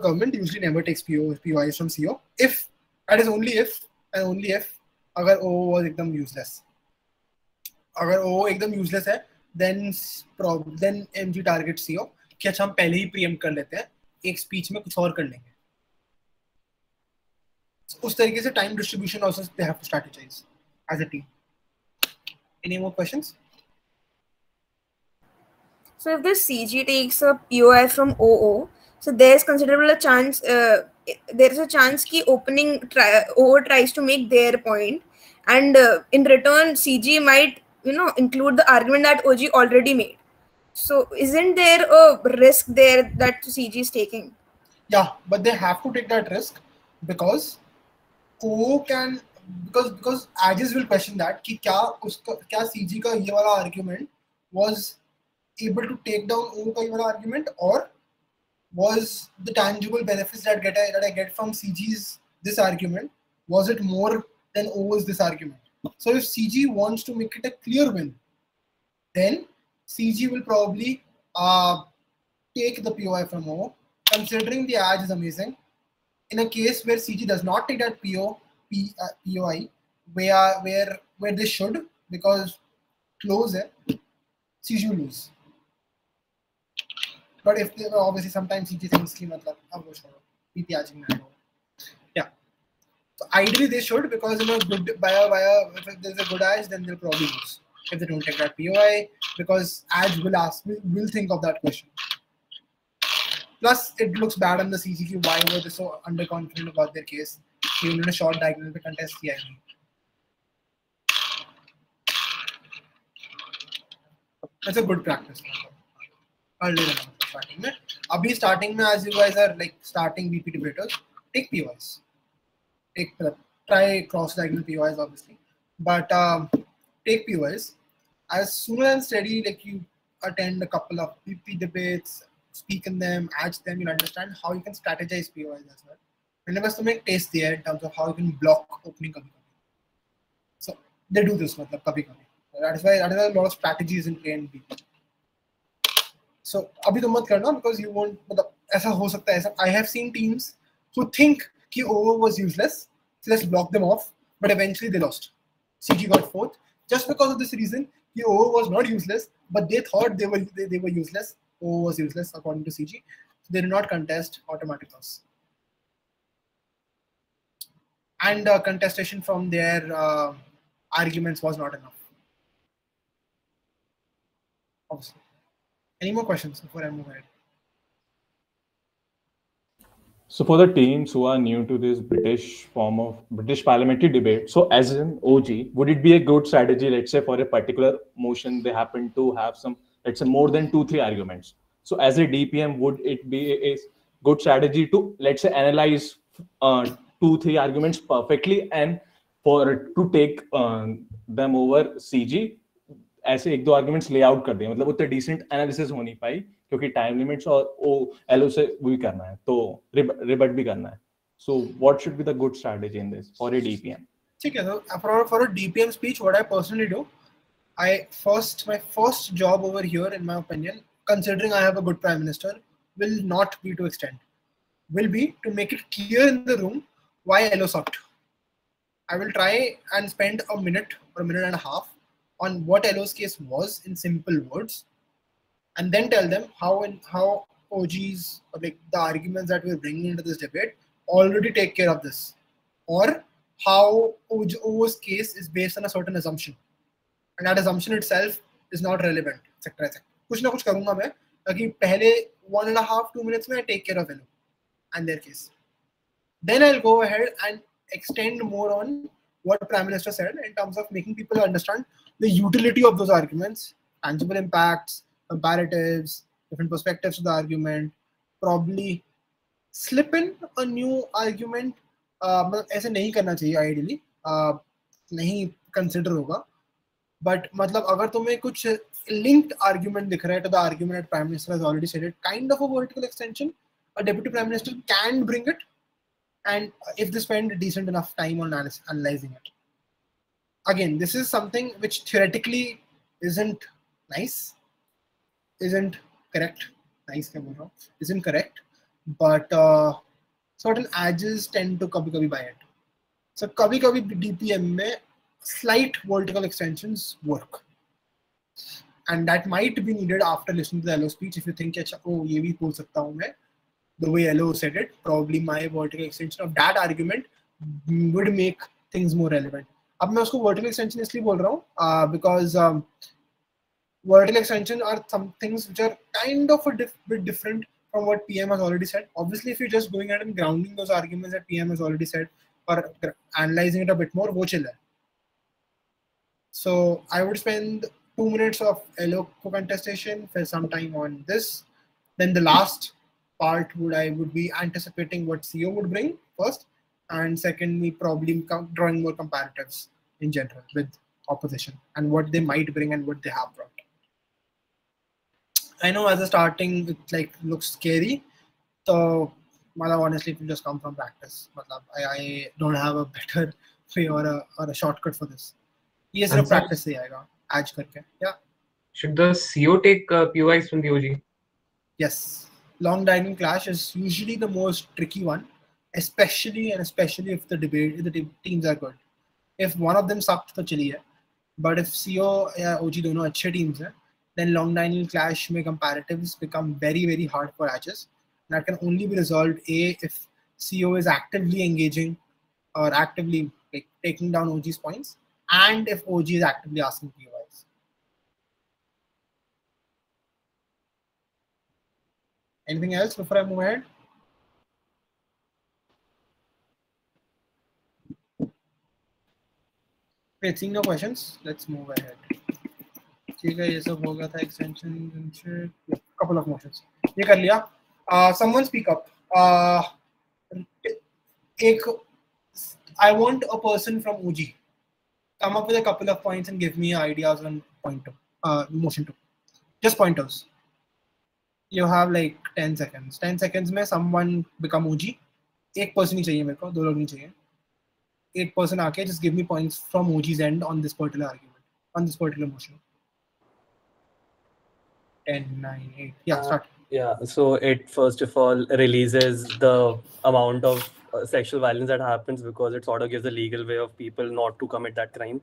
government usually never takes POIs from CO. If that is only if अगर O was एकदम useless. अगर O एकदम useless है, then MG targets CO कि अच्छा हम पहले ही preempt कर लेते हैं, एक speech में कुछ और कर लेंगे. उस तरीके से time distribution also they have to strategize as a team. Any more questions? So if the CG takes a POI from OO, so there's considerable a chance. There is a chance कि opening OO tries to make their point, and in return CG might include the argument that OG already made. So isn't there a risk there that CG is taking? Yeah, but they have to take that risk because O can because Agis will question that कि क्या CG का ये वाला argument was able to take down O का ये वाला argument, or was the tangible benefits that I get from CG's this argument, was it more than O's this argument? So if CG wants to make it a clear win, then CG will probably take the POI from O, considering the edge is amazing. In a case where CG does not take that POI, where they should, because close है, CG will lose. But if they obviously sometimes CG thinks कि मतलब अब वो छोड़ो, PP आज नहीं आएगा. Yeah. So ideally they should, because in a good if there's a good edge, then they'll probably lose if they don't take that POI, because edge will think of that question. Plus, it looks bad on the CG why were they so underconfident about their case. उन्होंने short diagonal पे contest किया नहीं. That's a good practice. Starting में, अभी starting में, as you guys are like starting BP debaters, take POIs. Try cross diagonal POIs obviously, but take POIs. As soon as steady, like you attend a couple of BP debates, speak in them, add them, you'll understand how you can strategize POIs as well. And बस तुम्हें एक taste दिया है in terms of how you can block opening कभी-कभी. So they do this मतलब कभी-कभी. That is why a lot of strategies in play in BP. So अभी तो मत करना, because you won't, मतलब ऐसा हो सकता है ऐसा. I have seen teams who think कि over was useless, so let's block them off, but eventually they lost. CG got fourth just because of this reason. कि over was not useless, but they thought they were useless. O was useless according to CG. So they did not contest, automatic loss. And contestation from their arguments was not enough. Obviously. Any more questions before I move ahead? So for the teams who are new to this British form of British parliamentary debate, so as an OG, would it be a good strategy, let's say for a particular motion, they happen to have some, let's say more than 2-3 arguments. So as a DPM, would it be a good strategy to, let's say, analyze 2-3 arguments perfectly and to take them over CG? ऐसे एक दो arguments ले out कर दिए, मतलब उतने decent analysis हो नहीं पाई क्योंकि टाइम लिमिट्स और ओ एलओ से भी करना है तो रिबट भी करना है. So what should be the good strategy in this for a DPM? ठीक है, so for a DPM speech, what I personally do, my first job over here, in my opinion, considering I have a good prime minister, will not be to extend, will be to make it clear in the room why LO sucked. I will try and spend a minute or a minute and a half on what LO's case was in simple words, and then tell them how OGs, or like the arguments that we're bringing into this debate, already take care of this, or how O's case is based on a certain assumption, and that assumption itself is not relevant, etc. कुछ ना कुछ करूंगा मैं ताकि पहले 1.5-2 minutes में I take care of LO and their case. Then I'll go ahead and extend more on what Prime Minister said in terms of making people understand the utility of those arguments, tangible impacts, comparatives, different perspectives of the argument, probably slip in a new argument. ऐसे नहीं करना चाहिए ideally, नहीं consider होगा, but मतलब अगर तुम्हें कुछ linked argument दिख रहा है to the argument that Prime Minister has already said it, kind of a vertical extension, a Deputy Prime Minister can bring it, and if they spend a decent enough time on analyzing it. Again, this is something which theoretically isn't nice, isn't correct. Nice, isn't correct, but certain edges tend to kabhi buy it. So kabhi DPM में slight vertical extensions work, and that might be needed after listening to the LO speech. If you think, oh, ये भी बोल सकता हूँ मैं, the way LO said it, probably my vertical extension of that argument would make things more relevant. अब मैं उसको vertical extension इसलिए बोल रहा हूँ because vertical extension are some things which are kind of a bit different from what PM has already said. Obviously, if you're just going ahead and grounding those arguments that PM has already said or analyzing it a bit more, वो chill है. So I would spend 2 minutes of LO contestation for some time on this. Then the last part would be anticipating what CO would bring first, and secondly probably drawing more comparatives in general with opposition and what they might bring and what they have brought. I know as a starting it like looks scary, so honestly it will just come from practice. I don't have a better way or a shortcut for this. ये सिर्फ practice से आएगा आज करके. Yeah. Should the CO take POIs from the OG? Yes. Long diagonal clash is usually the most tricky one, especially if the teams are good. If one of them sucked, तो चलिए. But if CO या OG दोनों अच्छे teams हैं, then long diagonal clash में comparatives become very, very hard for Ashes. That can only be resolved if CO is actively engaging or actively like taking down OG's points, and if OG is actively asking POIs. Anything else before I move ahead? Okay, seeing no questions, let's move ahead. ठीक है, ये सब हो गया था extension, couple of motions. ये कर लिया. Someone speak up. I want a person from OG. Come up with a couple of points and give me ideas on motion 2. Just pointers. You have like 10 seconds. 10 seconds में someone become OG. एक person ही चाहिए मेरे को, 2 लोग नहीं चाहिए. 8 person आके just give me points from OG's end on this particular argument, on this particular motion. 10, 9, 8. Yeah, start. Yeah, so it first of all releases the amount of sexual violence that happens because it sort of gives a legal way of people not to commit that crime.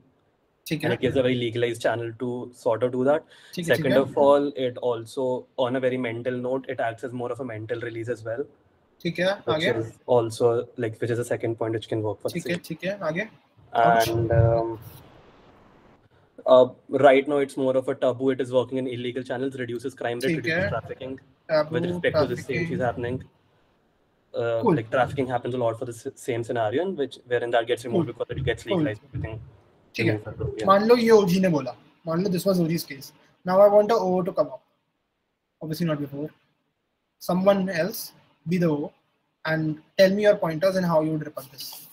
And it gives a very legalized channel to sort of do that. Second of all, it also, on a very mental note, it acts as more of a mental release as well. Which is also which is the second point which can work for the same. And right now it's more of a taboo. It is working in illegal channels, reduces crime rate, reduces trafficking. With respect to the same she's happening. Like trafficking happens a lot for the same scenario, wherein that gets removed because it gets legalized. ठीक है, मान लो ये OG ने बोला, मान लो this was OG's case. Now I want a O to come up. Obviously not before. Someone else be the O and tell me your pointers and how you would rebut this.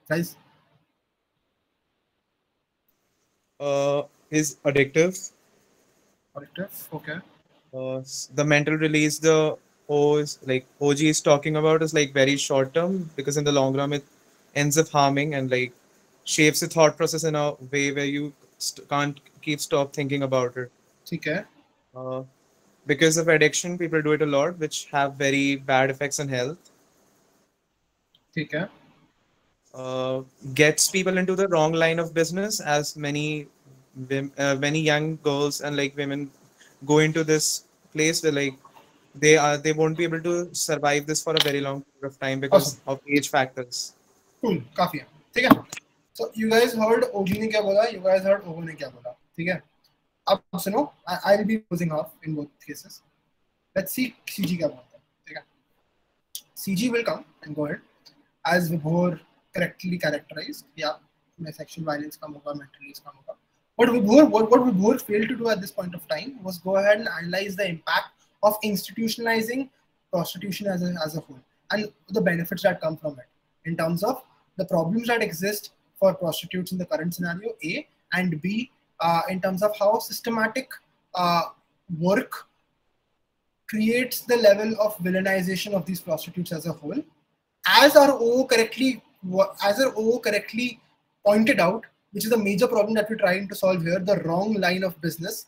Guys. Is addictive. Okay. The mental release the OG is talking about is like very short term, because in the long run it ends up harming and like shapes the thought process in a way where you can't stop thinking about it. Okay. Because of addiction, people do it a lot, which have very bad effects on health. Okay. Gets people into the wrong line of business, as many young girls and like women go into this place where like they won't be able to survive this for a very long period of time because of age factors. Cool, काफी है, ठीक है. So you guys heard OG ने क्या बोला, you guys heard OG ने क्या बोला, ठीक है. अब सुनो, I'll be closing off in both cases. Let's see CG क्या बोलता है, ठीक है. CG will come and go ahead as Vibhor correctly characterized. Yeah, sexual violence कम होगा, mental illness कम होगा. What Vibhor failed to do at this point of time was go ahead and analyze the impact of institutionalizing prostitution as a whole and the benefits that come from it in terms of the problems that exist for prostitutes in the current scenario, A, and B, in terms of how systematic work creates the level of villainization of these prostitutes as a whole. As our O correctly pointed out, which is a major problem that we're trying to solve here, the wrong line of business.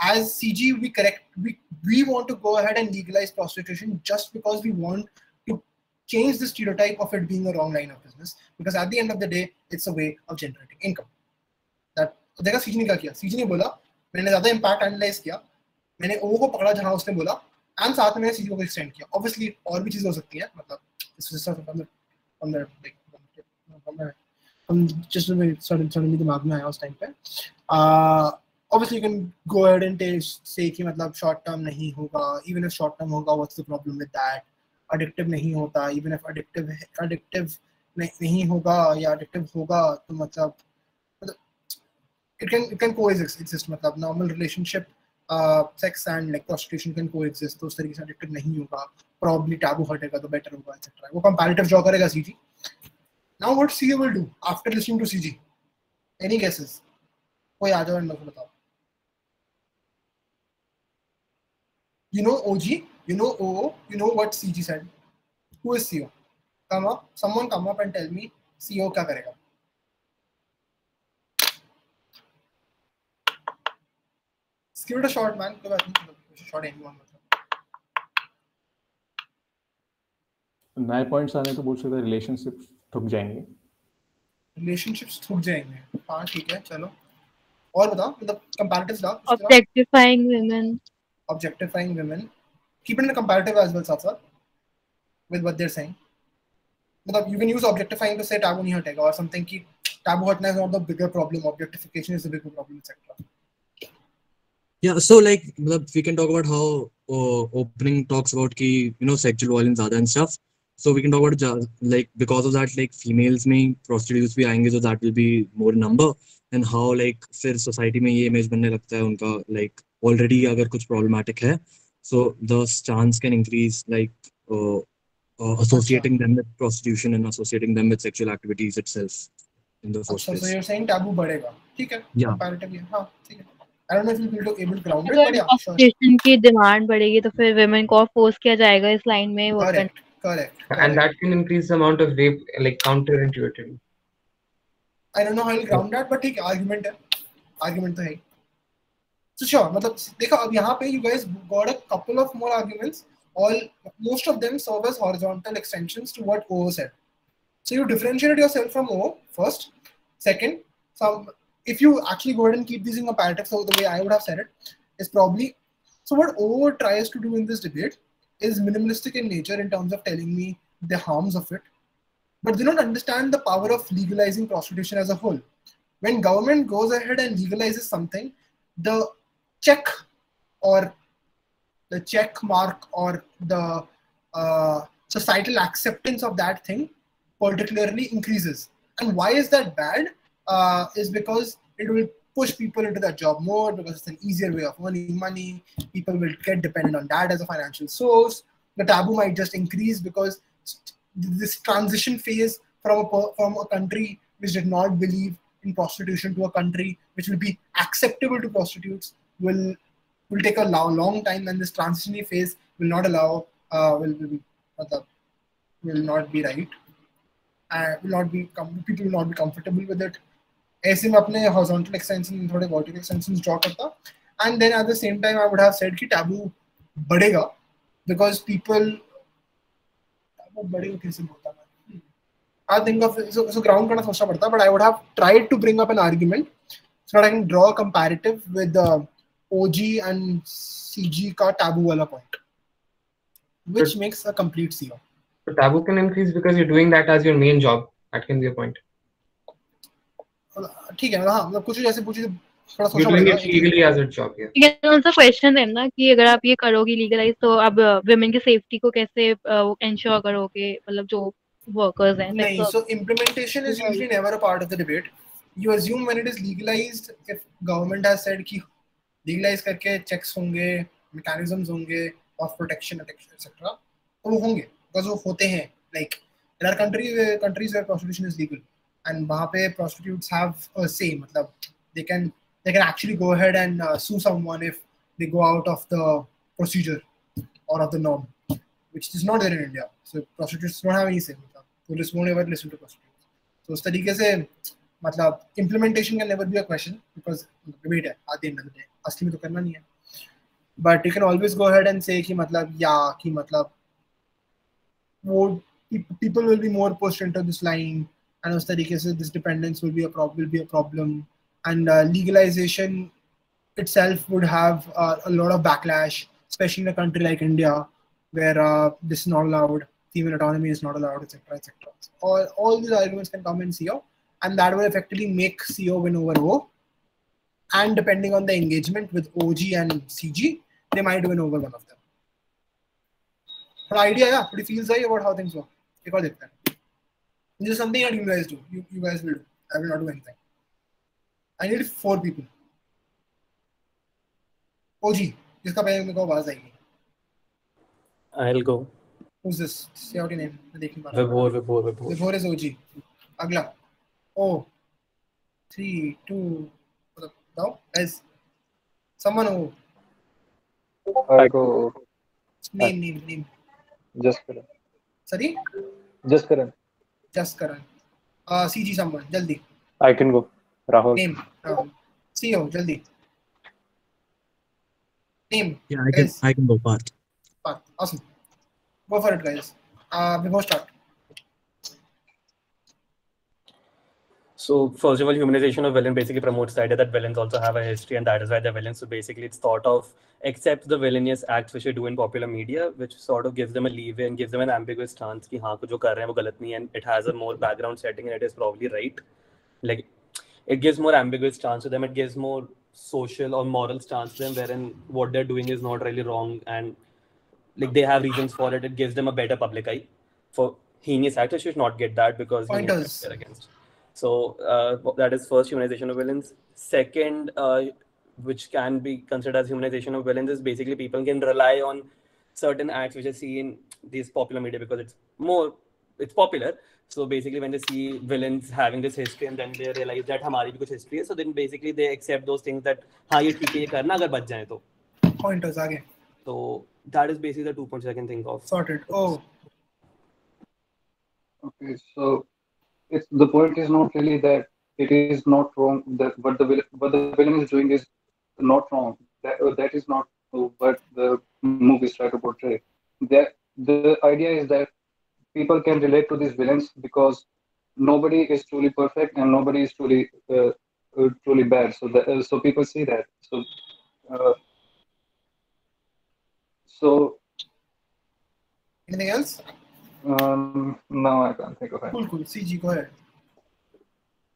As CG, we want to go ahead and legalize prostitution just because we want to change the stereotype of it being a wrong line of business, because at the end of the day, it's a way of generating income. That देखा CG ने क्या किया? CG ने बोला, मैंने ज़्यादा impact analyze किया, मैंने O को पकड़ा जहाँ उसने बोला, and साथ में मैंने CG को extend किया. Obviously और भी चीजें हो सकती हैं, मतलब this is हम just suddenly दिमाग में आया उस टाइम पे. obviously you can go ahead and say कि मतलब short term नहीं होगा, even if short term होगा, what's the problem with that? Addictive नहीं होता, even if addictive नहीं होगा या addictive होगा तो मतलब it can coexist, मतलब normal relationship, sex and like prostitution can coexist, तो उस तरीके से addictive नहीं होगा, probably taboo हटेगा तो better होगा, etc. वो comparative draw करेगा CG. Now what CG will do after listening to CG? Any guesses? कोई आ जाओ और बताओ. You know OG, you know OO, you know what CG said. Who is CEO? Come up, someone come up and tell me CEO क्या करेगा. Give it a shot, man. Shot anyone. नए points आने तो बोल सकते हैं relationships थक जाएंगे. Relationships थक जाएंगे. हाँ ठीक है चलो. और बताओ मतलब comparatives La. Objectifying women. Objectifying women. Keep it in a comparative as well, साथ with what they're saying. मतलब you can use objectifying to say taboo नहीं हटेगा or something कि taboo हटना is not the bigger problem, objectification is the bigger problem, etc. Yeah, so like we can talk about how opening talks about ki, sexual violence ज़्यादा and stuff. So we can talk about like because of that like females में prostitutes भी आएंगे, so that will be more number, and how like फिर society में ये image बनने लगता है उनका like already अगर कुछ problematic है, so the chance can increase like associating them with prostitution and associating them with sexual activities itself in the first place. So you're saying taboo बढ़ेगा, ठीक है? Yeah. Comparatively, हाँ ठीक है. I don't know if you'll be able to ground it, अगर but yeah, sure. prostitution की demand बढ़ेगी तो फिर women को force किया जाएगा इस लाइन में वो करने. Correct. And that can increase the amount of rape like counterintuitively. I don't know how you'll ground that, but ठीक है, argument तो है. So sure, मतलब देखो अब यहाँ पे you guys got a couple of more arguments. Most of them serve as horizontal extensions to what O said. So you differentiate yourself from O first. Second, if you actually go ahead and keep these in comparative, so the way I would have said it is probably, so what O tries to do in this debate is minimalistic in nature in terms of telling me the harms of it, but they don't understand the power of legalizing prostitution as a whole. When government goes ahead and legalizes something, the check or the check mark or the societal acceptance of that thing particularly increases. And why is that bad? Is because it will push people into that job more, because it's an easier way of earning money. People will get dependent on that as a financial source. The taboo might just increase because this transition phase from a country which did not believe in prostitution to a country which will be acceptable to prostitutes will take a long time, and this transitionary phase will not allow will not be right, and people will not be comfortable with it. ऐसे में अपने horizontal extension थोड़े vertical extensions draw करता, and then at the same time I would have said कि taboo बढ़ेगा because people बढ़ेगा कैसे बोलता मैं, I think of so ground करना सोचना पड़ता, but I would have tried to bring up an argument so that I can draw a comparative with the OG and CG का taboo वाला point, which makes a complete CEO. So taboo can increase because you're doing that as your main job. That can be a point. ठीक है ना, हाँ मतलब कुछ ऐसे पूछिए थोड़ा You're सोचना doing पड़ेगा. it legally as a job, yeah. You can also question them ना कि अगर आप ये करोगे legalize तो अब women की safety को कैसे ensure करोगे, मतलब जो workers हैं. नहीं, so implementation is usually never a part of the debate. You assume when it is legalized, if government has said कि legalize करके checks होंगे, mechanisms होंगे of protection, etc. तो वो होंगे because वो होते हैं. Like there are countries where prostitution is legal, and वहाँ पे prostitutes have a say. मतलब they can actually go ahead and sue someone if they go out of the procedure or of the norm, which is not there in India. So prostitutes don't have any say. Police won't ever listen to prostitutes. So उस तरीके से मतलब implementation can never be a question because debate है at the end of the day. असली में तो करना नहीं है. But you can always go ahead and say कि मतलब कि मतलब वो people will be more pushed into this line, and उस तरीके से this dependence will be a problem, and legalization itself would have a lot of backlash, especially in a country like India where this is not allowed, female autonomy is not allowed, etc. All these arguments can come in CO, and that will effectively make CO win over O. and depending on the engagement with OG and CG, they might win over one of them. But idea, yeah, pretty feels like about how things work. This is something that you guys do. You guys will do. I will not do anything. I need 4 people. OG, जिसका पहले मेरे को आवाज आएगी. I'll go. Who's this? Say out your name. Vibhor is OG. Agla. Oh. 3, 2. Now, guys. Someone who. I go. Name. Just Karan. Sorry? Just Karan. CG someone. Jaldi. I can go. Rahul. Name. Rahul. CEO. Jaldi. Name. Yeah, I can go. Parth. Awesome. Go for it, guys. Before start. So first of all, humanization of villain basically promotes the idea that villains also have a history, and that is why they're villains. So basically, it's thought of accept the villainous acts which they do in popular media, which sort of gives them a leeway and gives them an ambiguous stance कि हाँ कुछ जो कर रहे हैं वो गलत नहीं है, and it has a more background setting and it is probably right. Like it gives more ambiguous stance to them. It gives more social or moral stance to them, wherein what they're doing is not really wrong and like they have reasons for it. It gives them a better public eye. For heinous actors should not get that because pointers are against. So that is first humanization of villains. Second, which can be considered as humanization of villains, is basically people can rely on certain acts which they see in these popular media because it's popular. So basically, when they see villains having this history and then they realize that हमारी भी कुछ history है, so then basically they accept those things that हाँ ये ठीक है ये करना अगर बच जाए तो. Pointers आगे. So that is basically the 2 points I can think of. Sorted. Oh. Okay, so the point is not really that it is not wrong. That what the villain is doing is not wrong. That is not what the movies try to portray. That the idea is that people can relate to these villains because nobody is truly perfect and nobody is truly bad. So people see that. So anything else? No, I can't think of it. Cool. CG, go ahead.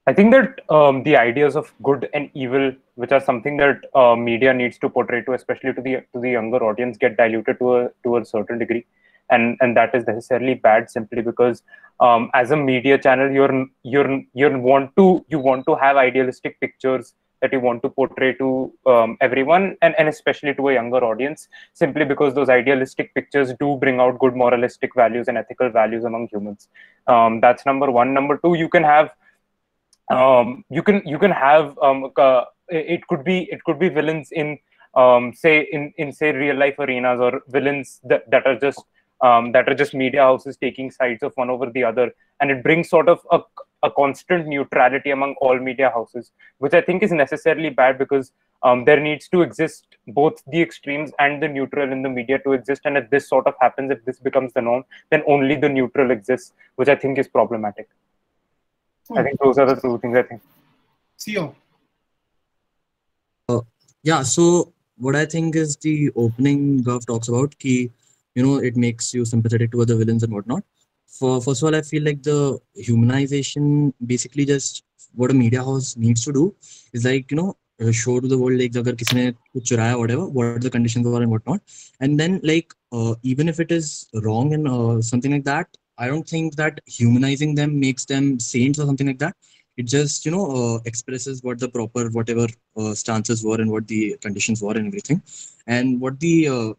I think that the ideas of good and evil, which are something that media needs to portray to, especially to the younger audience, get diluted to a certain degree, and that is necessarily bad simply because as a media channel, you want to have idealistic pictures that you want to portray to everyone and especially to a younger audience, simply because those idealistic pictures do bring out good moralistic values and ethical values among humans. That's number one. Number two, you can have it could be villains in say real life arenas, or villains that are just media houses taking sides of one over the other, and it brings sort of a constant neutrality among all media houses, which I think is necessarily bad because there needs to exist both the extremes and the neutral in the media to exist, and if this sort of happens, if this becomes the norm, then only the neutral exists, which I think is problematic. I think those are the 2 things I think. CEO. Yeah, so what I think is the opening Gav talks about, it makes you sympathetic to other villains and whatnot. First of all, I feel like the humanization, basically just what a media house needs to do is show to the world like agar kisi ne kuch churaya, whatever, what the conditions were and whatnot. And then even if it is wrong and something like that, I don't think that humanizing them makes them saints or something like that. It just expresses what the proper whatever stances were and what the conditions were and everything. And what the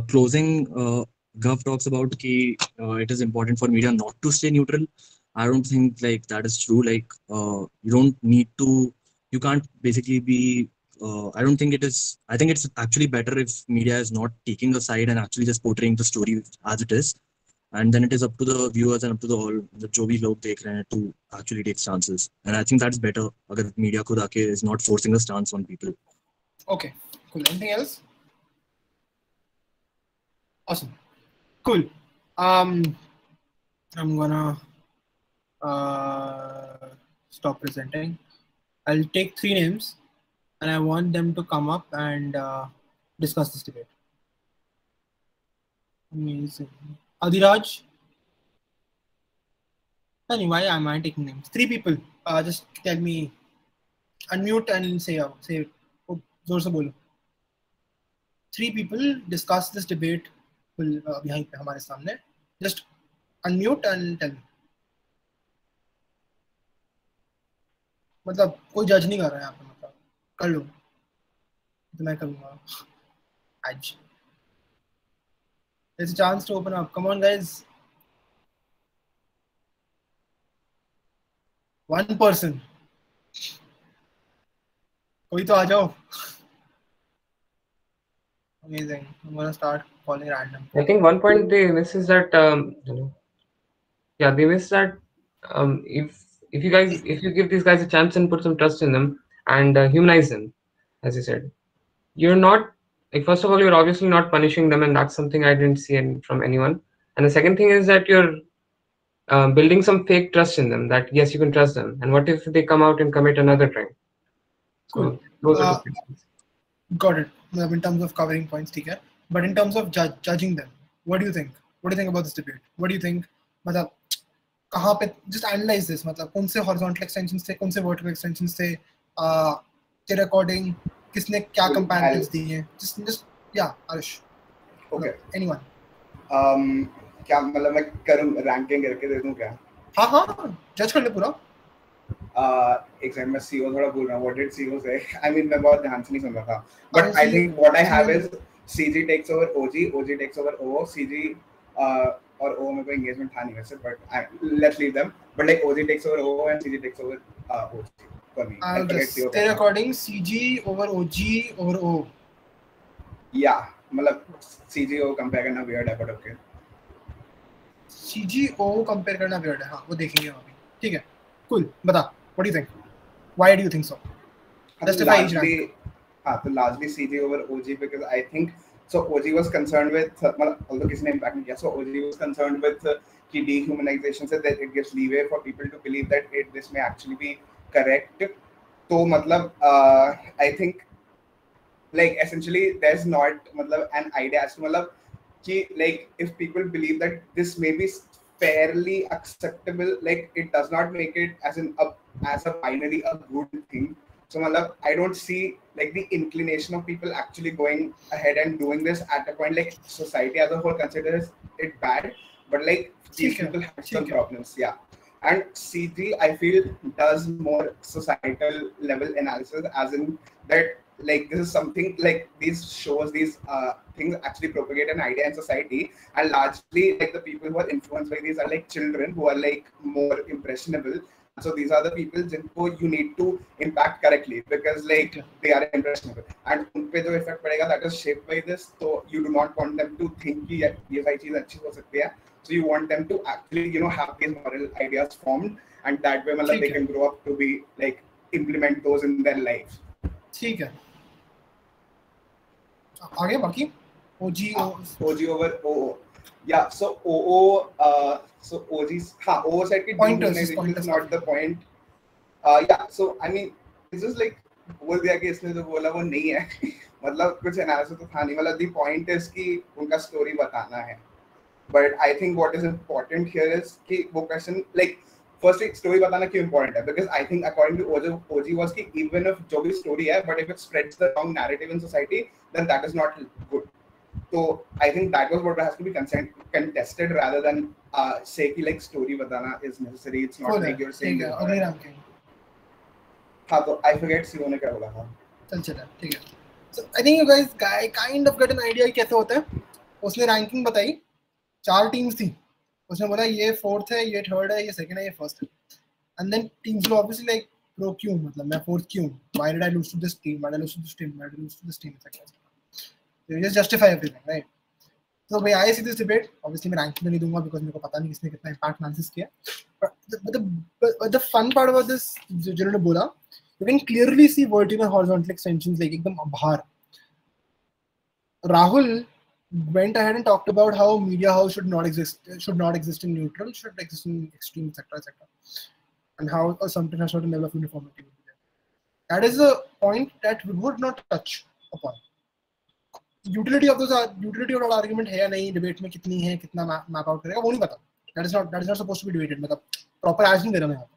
closing Gav talks about it is important for media not to stay neutral. I don't think that is true. You don't need to. You can't basically be. I don't think it is. I think it's actually better if media is not taking a side and actually just portraying the story as it is. And then it is up to the viewers and up to the जो भी लोग देख रहे हैं to actually take stances. And I think that's better अगर media खुद आके is not forcing a stance on people. Okay, cool. Anything else? Awesome. Cool. I'm gonna stop presenting. I'll take 3 names and I want them to come up and discuss this debate. Amazing. Adiraj. Why am I taking names? 3 people. Just tell me unmute and say it. जोर से बोलो. 3 people discuss this debate behind पे हमारे सामने. Just unmute and tell me. मतलब कोई जज नहीं कर रहा है यहाँ पे, मतलब कर लो तो मैं करूँगा आज. There's a chance to open up. Come on, guys. One person. कोई तो आ जाओ. Amazing. I'm gonna start calling random. I think one point they miss is that they miss that if you give these guys a chance and put some trust in them and humanize them, as you said, you're not like, first of all, you're obviously not punishing them, and that's something I didn't see from anyone. And the second thing is that you're building some fake trust in them, that yes, you can trust them. And what if they come out and commit another crime? Cool. Those are the things. Got it. In terms of covering points, ठीक है. But in terms of judging them, what do you think? What do you think about this debate? What do you think? मतलब कहाँ पे just analyze this. मतलब कौन से horizontal extensions थे, कौन से vertical extensions थे, तेरे according किसने क्या comparatives दिए हैं? Just yeah, Arish. Okay. Anyone? क्या मतलब मैं करूँ ranking करके दे दूँ क्या? हाँ judge कर ले पूरा. एक सेकंड मैं CEO थोड़ा बोल रहा हूँ. What did CEO say? I mean मैं बहुत ध्यान से नहीं सुन रहा था. But I think what I have is CG takes over OG, OG takes over OO, CG और OO में कोई engagement था नहीं वैसे, but let's leave them. But like OG takes over OO and CG takes over OG for me. तेरे according CG over OG over OO. Yeah, मतलब CG OO compare करना weird है, but okay. CG OO compare करना weird है, हाँ वो देखेंगे अभी. ठीक है. Cool. बता. What do you think? Why do you think so? Justify each rank. तो largely CG over OG because I think so. OG was concerned with although किसी ने impact नहीं किया. So OG was concerned with कि dehumanization से that it gives leeway for people to believe that this may actually be correct. तो मतलब I think like essentially there's not मतलब an idea as to मतलब कि like if people believe that this may be fairly acceptable, like it does not make it as a binary a good thing. So I don't see like the inclination of people actually going ahead and doing this at a point. Like society as a whole considers it bad, but like these people have some problems. Yeah. And CG I feel does more societal level analysis, as in that like this is something like these shows, these things actually propagate an idea in society, and largely like the people who are influenced by these are like children who are like more impressionable. So these are the people who you need to impact correctly because like they are impressionable, and unpe jo effect padega that is shaped by this. So you do not want them to think कि ये सारी चीज़ अच्छी हो सकती है. So you want them to actually have these moral ideas formed, and that way मतलब they can grow up to be like implement those in their life. ठीक है. आगे बाकी OG over OO. Yeah, so OO, so OG's, OO said कि dehumanization is not the point. Yeah, so I mean, it's just like बोल दिया कि इसने जो बोला वो नहीं है. मतलब कुछ analysis तो था नहीं. मतलब the point is कि उनका story बताना है. But I think what is important here is कि वो question like firstly story बताना क्यों important है? Because I think according to OG was कि even if जो भी story है, but if it spreads the wrong narrative in society, then that is not good. So I think that was what has to be contested rather than say कि like story बताना is necessary. It's not like you're saying. अगली ranking. हाँ तो I forget CEO ने क्या बोला था. चल ठीक है. So I think you guys kind of get an idea कैसे होता है. उसने ranking बताई. 4 teams थी. उसने बोला ये 4th है, ये 3rd है, ये 2nd है, ये 1st है. And then teams will obviously like bro क्यों मतलब मैं 4th क्यों? Why did I lose to this team? Why did I lose to this team? Why did I lose to this team? etc. You just justify everything, right? So when I see this debate, obviously मैं ranking नहीं दूंगा because मेरे को पता नहीं किसने कितना impact analysis किया. But the fun part about this जिन्होंने बोला, you can clearly see vertical and horizontal extensions like एकदम बाहर. Rahul went ahead and talked about how media house should not exist in neutral, should exist in extreme, etc., and how something has certain level of uniformity would be there. That is a point that we would not touch upon. Utility of that argument है या नहीं, debate में कितनी है, कितना map out करेगा, वो नहीं पता. That is not supposed to be debated. मतलब proper आज नहीं दे रहा मैं यहाँ.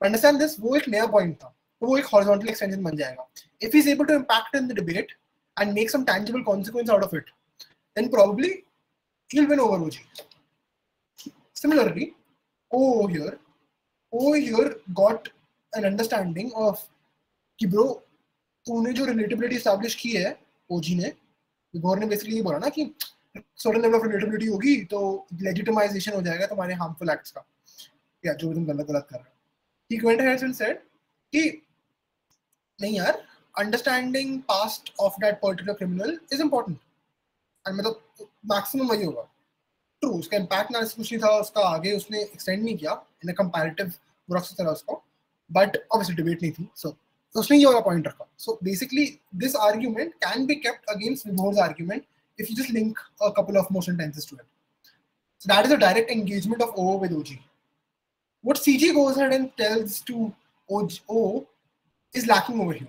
Understand this? वो एक नया point था. तो वो एक हॉरिजॉन्टल एक्सटेंशन बन जाएगा. If he's able to impact in the debate and make some tangible consequence out of it, then probably he'll win over OG. Similarly, O here got an understanding of कि bro तूने जो relatability establish की है OG ने, विभोर ने basically ये बोला ना कि certain level of relatability होगी तो legitimization हो जाएगा तुम्हारे harmful acts का, या जो तुम गलत कर रहे हो. He went ahead and said कि नहीं यार, understanding past of that particular criminal is important. And मतलब maximum वही होगा. True, उसका impact analysis कुछ नहीं था, उसका आगे उसने extend नहीं किया in a comparative work से तरह उसको, but obviously debate नहीं थी, so उसने ये वाला point रखा. So basically this argument can be kept against Vibhor's argument if you just link a couple of more sentences to it. So that is a direct engagement of O with OG. What CG goes ahead and tells to O is lacking over here,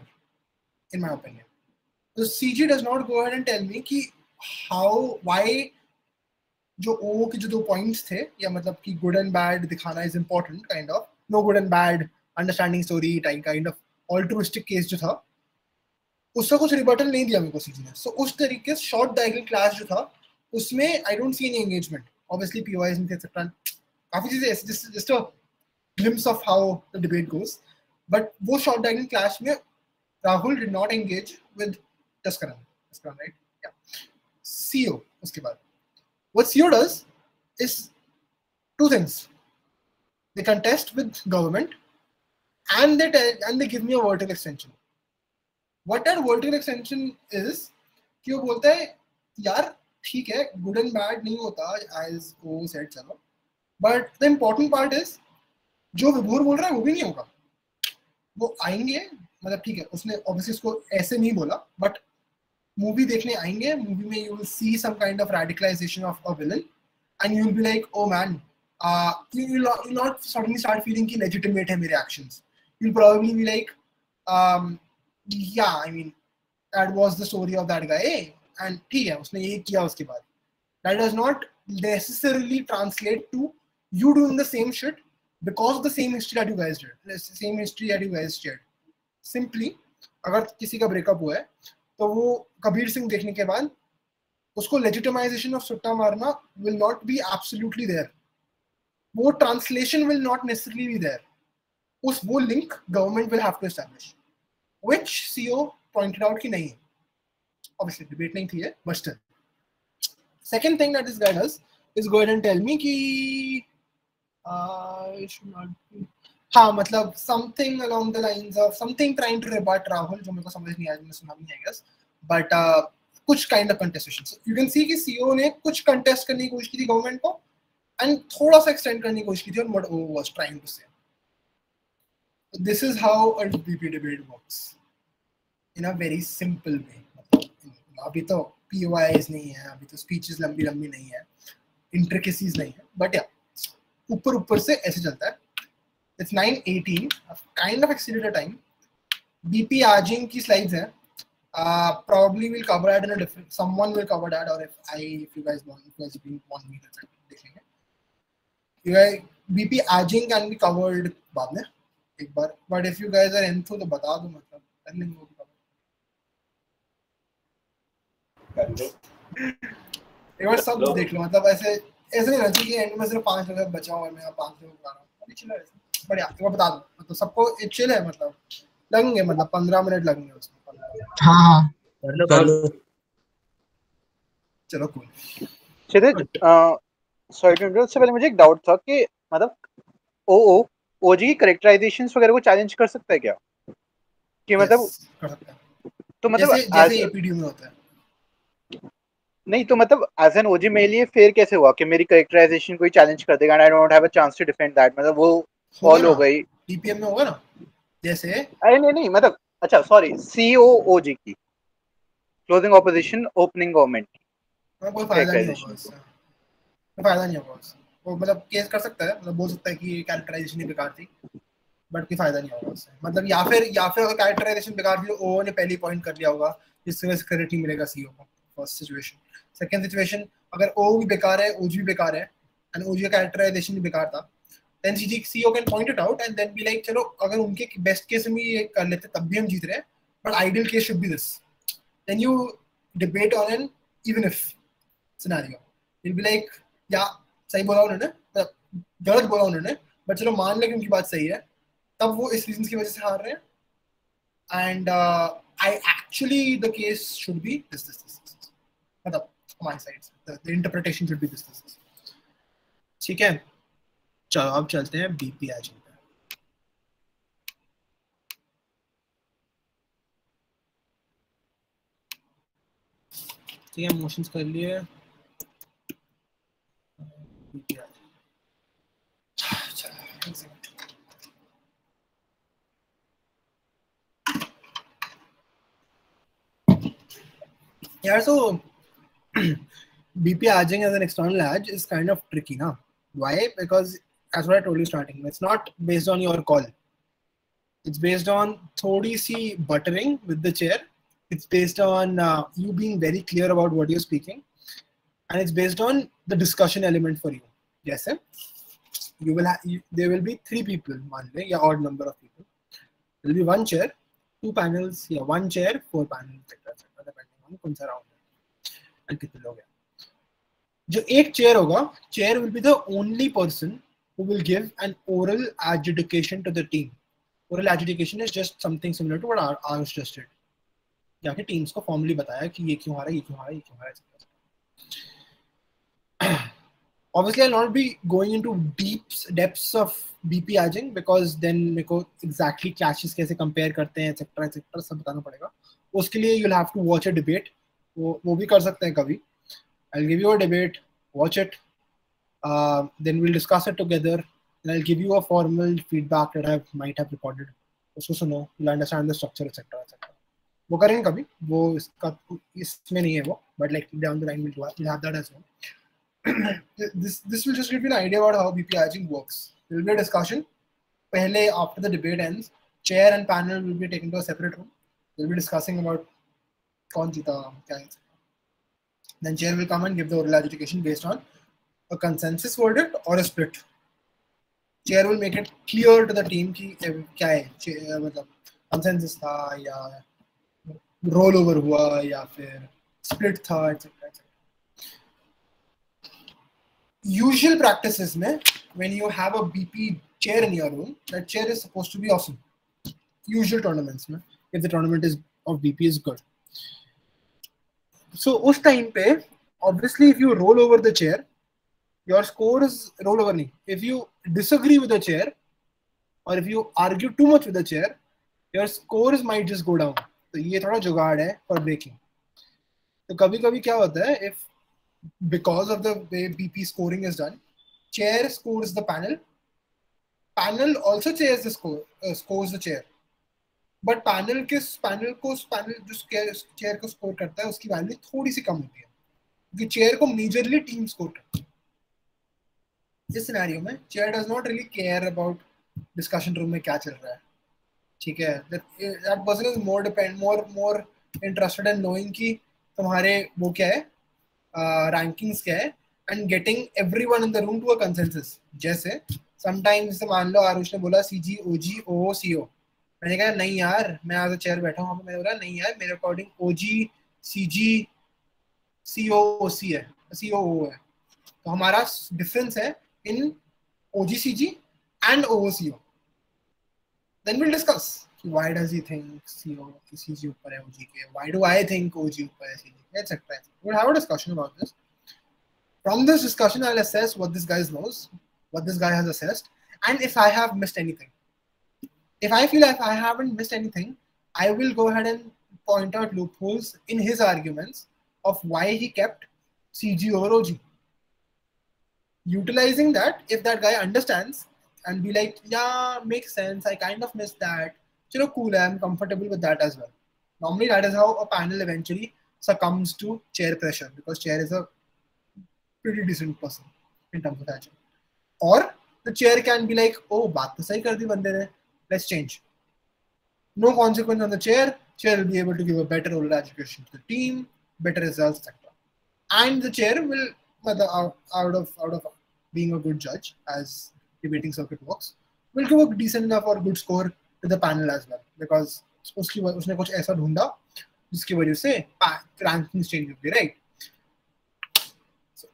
in my opinion. So CG does not go ahead and tell me कि why जो O के जो 2 points थे, या मतलब कि good and bad दिखाना is important, kind of no good and bad, understanding story type kind of altruistic case जो था, उसका कुछ rebuttal नहीं दिया मेरे को CG ने. So उस तरीके से short diagonal clash जो था उसमें I don't see any engagement. Obviously POIs and etc. काफी चीजें ऐसे, just a glimpse of how the debate goes. But वो short diagonal clash में Rahul did not engage with Taskaran, right? Yeah. CO उसके बाद. What CO does is 2 things. They contest with government and they give me a vertical extension. What that vertical extension is कि वो बोलता है यार ठीक है, good and bad नहीं होता as O said चलो, but the important part is जो विभोर बोल रहा है वो भी नहीं होगा. वो आएंगे, मतलब ठीक है उसने obviously उसको ऐसे नहीं बोला, but मूवी देखने आएंगे, मूवी में you will see some kind of radicalization of a villain and you will be like, oh man, you will not suddenly start feeling कि legitimate है मेरे actions. You'll probably be like, yeah, I mean that was the story of that guy and ठीक है उसने ये किया उसके बाद. That does not necessarily translate to you doing the same shit because of the same history that you guys did, the same history that you guys shared. Simply अगर किसी का breakup हुआ है तो वो कबीर सिंह देखने के बाद उसको legitimization of सुट्टा मारना will not be absolutely there. वो translation will not necessarily be there. वो link government will have to establish, which CO pointed out कि नहीं. Obviously debate नहीं थी है, but still. Second thing that this guy does is go ahead and tell me कि हाँ मतलब something along the lines of something trying to rebut Rahul, जो मेरे को समझ नहीं आया, मैंने सुना भी नहीं I guess, but कुछ kind of contestation. So you can see कि CO ने कुछ contest करने की कोशिश की थी government को and थोड़ा सा extend करने की कोशिश की थी on what O was trying to say. So this is how a VP debate works in a very simple way. अभी तो POIs नहीं है, अभी तो speeches लंबी नहीं है, intricacies नहीं है, but yeah, ऊपर से ऐसे चलता है. It's 9:18. I've kind of exceeded the time. BP Ajing की slides हैं. Probably will cover that in a different. Someone will cover that, or if you guys want me to देखेंगे. You guys, BP Ajing can be covered बाद में एक बार. But if you guys are into तो बता दो, मतलब कर लेंगे वो cover. एक बार सब देख लो, मतलब ऐसे नहीं रहना चाहिए कि एंड में सिर्फ 5 लोग बचा हुआ है, मैं 5 लोग बता रहा हूँ. अभी चिल है बढ़िया. एक बार बता दो, मतलब सबको चिल है, मतलब लगेंगे, मतलब 15 मिनट लगेंगे उसमें. हाँ कर लो. चलो cool. Kshitij, sorry to interrupt, से पहले मुझे एक डाउट था कि मतलब ओजी की कैरेक्टराइजेशंस वगैरह को चैलेंज कर सकता है क्या? कि मतलब कर सकता है. तो मतलब जैसे एपीडीयू में होता है. नहीं तो मतलब एज एन ओजी मेरे लिए फेयर कैसे हुआ कि मेरी कैरेक्टराइजेशन कोई चैलेंज कर देगा and I don't have a chance to defend that? मतलब वो फॉल हो गई. डीपीएम में होगा ना जैसे. अरे नहीं मतलब अच्छा सॉरी, सीओओजी की क्लोजिंग ऑपोजिशन ओपनिंग गवर्नमेंट. कोई फायदा नहीं होगा उससे. वो मतलब केस कर सकता है, मतलब बोल सकता है कि ये कैरेक्टराइजेशन ही बेकार थी, बट कोई फायदा नहीं होगा उससे. मतलब या फिर अगर कैरेक्टराइजेशन बेकार थी तो ओ ने पहले पॉइंट कर लिया होगा जिससे वजह से क्रेडिट नहीं मिलेगा सीओ को. First situation. सेकंड सिचुएशन, अगर ओ भी बेकार है, ओजी भी बेकार है एंड ओजी का कैरेक्टराइजेशन भी बेकार था, then CEO can point it out and then be like, चलो अगर उनके best case में ये कर लेते तब भी हम जीत रहे हैं, but ideal case should be this. Then you debate on an even if scenario. You'll be like, yeah, सही बोला उन्होंने, गलत बोला उन्होंने, but चलो मान लें कि उनकी बात सही है, तब वो इस reasons की वजह से हार रहे हैं. And the case should be this. मतलब my side, the interpretation should be this. ठीक है, चलो अब चलते हैं BP एजिंग पे. ठीक है, मोशंस कर लिए. Yeah, so BP edging as an external edge is kind of tricky now. Why? Because as what I told you starting, it's not based on your call. It's based on thodi si buttering with the chair. It's based on you being very clear about what you're speaking, and it's based on the discussion element for you. Yes, sir. You will there will be 3 people, मान ले, या odd number of people. There will be 1 chair, 2 panels, या 1 chair, 4 panels, etc. depending on कौन सा round है and कितने लोग हैं. जो एक chair होगा, chair will be the only person who will give an oral adjudication to the team. Oral adjudication is just something similar to what ours just did. जाके टीम्स को फॉर्मली बताया कि ये क्यों आ रहा है, ये क्यों आ रहा है, ये क्यों आ रहा है. Obviously, I'll not be going into depths of BP edging because then मेरे को exactly clashes कैसे compare करते हैं, etc. सब बताना पड़ेगा. उसके लिए you'll have to watch a debate. वो भी कर सकते हैं कभी. I'll give you a debate, watch it, then we'll discuss it together, and I'll give you a formal feedback that I might have recorded. उसको सुनो, you'll understand the structure, etc. वो करेंगे कभी, वो इसमें नहीं है वो, but like down the line we'll have that as well. This will just give you an idea about how BP edging works. There will be a discussion. Pehle, after the debate ends, chair and panel will be taken to a separate room. They'll be discussing about kaun jeeta, kya hai. Then chair will come and give the oral adjudication based on a consensus verdict or a split. Chair will make it clear to the team कि क्या है, मतलब consensus था या roll over हुआ या फिर split था, etc. Usual practices में, when you have a BP chair in your room, that chair is supposed to be awesome. Usual tournaments में, if the tournament is of BP is good. So उस time पे, obviously if you roll over the chair, your score is roll over नहीं. If you disagree with the chair, or if you argue too much with the chair, your scores might just go down. तो ये थोड़ा जुगाड़ है for breaking. तो कभी-कभी क्या होता है, if because of the way BP scoring is done, chair scores the panel also scores the chair, but panel जो chair को score करता है उसकी value थोड़ी सी कम होती है क्योंकि chair को majorly team score करता है. इस scenario में chair does not really care about discussion room में क्या चल रहा है, ठीक है. That person is more interested in knowing कि तुम्हारे वो क्या है, rankings क्या है, and getting everyone in the room to a consensus. जैसे sometimes मान लो आरुष ने बोला CG, OG, OO, CO. मैंने कहा नहीं यार, मैं आज चेयर बैठा हूँ, मैंने बोला नहीं यार, मेरे according OG, CG, CO, OC है, COO है. तो हमारा डिफरेंस है in OG, CG and OO, CO. Then we'll discuss why does he think CG ऊपर है OG के, why do I think OG ऊपर है CG, etc. We'll have a discussion about this. From this discussion, I'll assess what this guy knows, what this guy has assessed, and if I have missed anything. If I feel like I haven't missed anything, I will go ahead and point out loopholes in his arguments of why he kept CG over OG. Utilizing that, if that guy understands and be like, yeah, makes sense, I kind of missed that, chalo cool, I'm comfortable with that as well. Normally, that is how a panel eventually succumbs to chair pressure, because chair is a pretty decent person in terms of action. Or the chair can be like, oh, baat to sahi kar di bande ne, let's change. No consequence on the chair. Chair will be able to give a better oral education to the team, better results, etc. And the chair will, out of being a good judge, as debating circuit works, will give a decent enough or good score to the panel as well, because उसने कुछ ऐसा ढूंढा जिसकी वजह से rankings change होगी, right? So,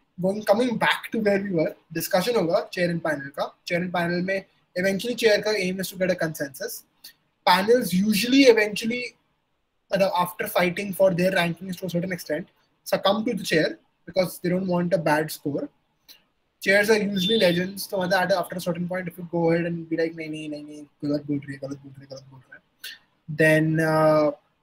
coming back to where we were, discussion होगा chair and panel का. Chair and panel में eventually chair का aim is to get a consensus. Panels usually eventually after fighting for their rankings to a certain extent succumb to the chair because they don't want a bad score. Chairs are usually legends, so after a certain point, if you go ahead and be like, nahi, galat bol rahe, then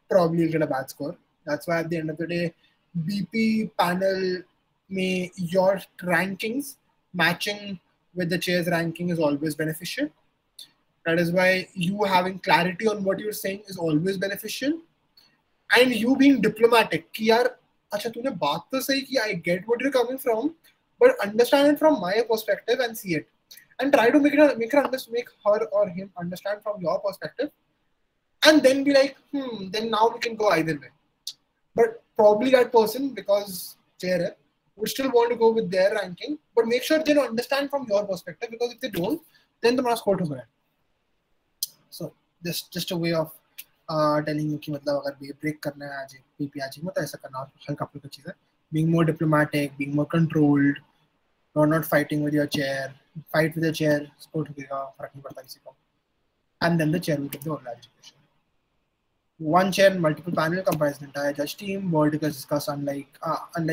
probably you'll get a bad score. That's why at the end of the day, BP panel may your rankings matching with the chair's ranking is always beneficial. That is why you having clarity on what you're saying is always beneficial. And you being diplomatic, कि यार अच्छा तूने बात तो सही की, I get what you're coming from, but understand it from my perspective and see it, and try to make her or him understand from your perspective, and then be like, then now we can go either way. But probably that person, because chair would still want to go with their ranking, but make sure they understand from your perspective, because if they don't, then the mask score to go. So just a way of telling you कि मतलब अगर break करना है आज PP आज मतलब ऐसा करना हल्का फुल्का चीज़ है. Being more diplomatic, being more controlled, not fighting with your chair. Fight with the chair, score ठुकेगा, फर्क नहीं पड़ता किसी को. And then the chair will get the oral education. One chair, multiple panel comprise the entire judge team. Board discuss unlike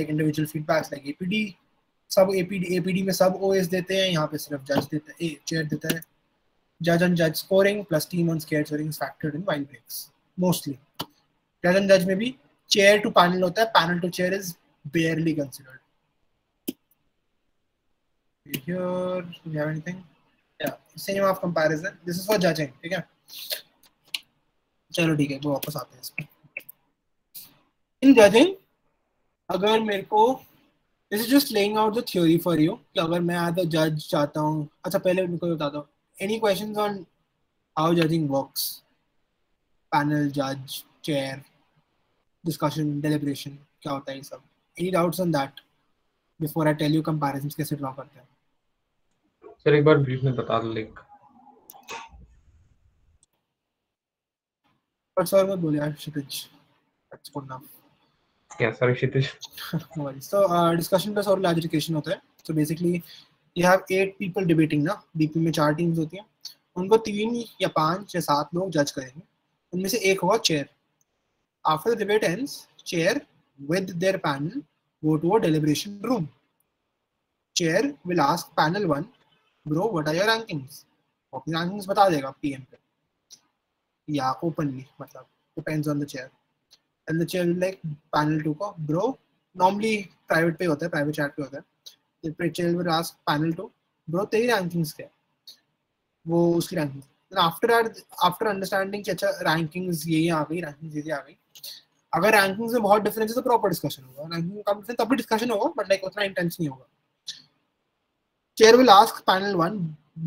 individual feedbacks like APD. सब APD में सब OS देते हैं, यहाँ पे सिर्फ judge देते हैं, chair देता है. Judge and judge scoring plus team on scared scoring is factored in while breaks. Mostly. Judge and judge में भी chair to panel होता है, panel to chair is barely considered. Here, do you have anything? Yeah, same of comparison. This is for judging, ठीक है? चलो ठीक है, वो वापस आते हैं इसमें. In judging, अगर मेरे को this is just laying out the theory for you कि अगर मैं as a judge चाहता हूँ, अच्छा पहले मेरे को बताता हूँ. Any questions on how judging works? Panel, judge, chair, discussion, deliberation, क्या होता है ये सब? Any doubts on that before I tell you comparisons कैसे draw करते हैं? सर एक बार ब्रीफ में बता दो like. But sorry मत बोल यार क्षितिज. That's good enough. Yeah, sorry Shitij. No worries. So discussion plus oral adjudication होता है. So basically you have 8 people debating ना. BP में 4 teams होती हैं. उनको 3 या 5 या 7 लोग जज करेंगे. उनमें से एक होगा chair. After the debate ends, chair with their panel go to a deliberation room. Chair will ask panel 1, bro, what are your rankings? अपनी rankings बता देगा PM पे. या openly, मतलब depends on the chair. And the chair will like panel 2 को, bro, normally private पे होता है, private chat पे होता है. The chair will ask panel 2, bro, तेरी rankings क्या है? वो उसकी rankings. Then after that, after understanding कि अच्छा rankings ये आ गई, rankings ये आ गई. अगर rankings में बहुत difference है तो proper discussion होगा. Rankings में कम difference तब भी discussion होगा, but like उतना intense नहीं होगा. Chair will ask panel 1,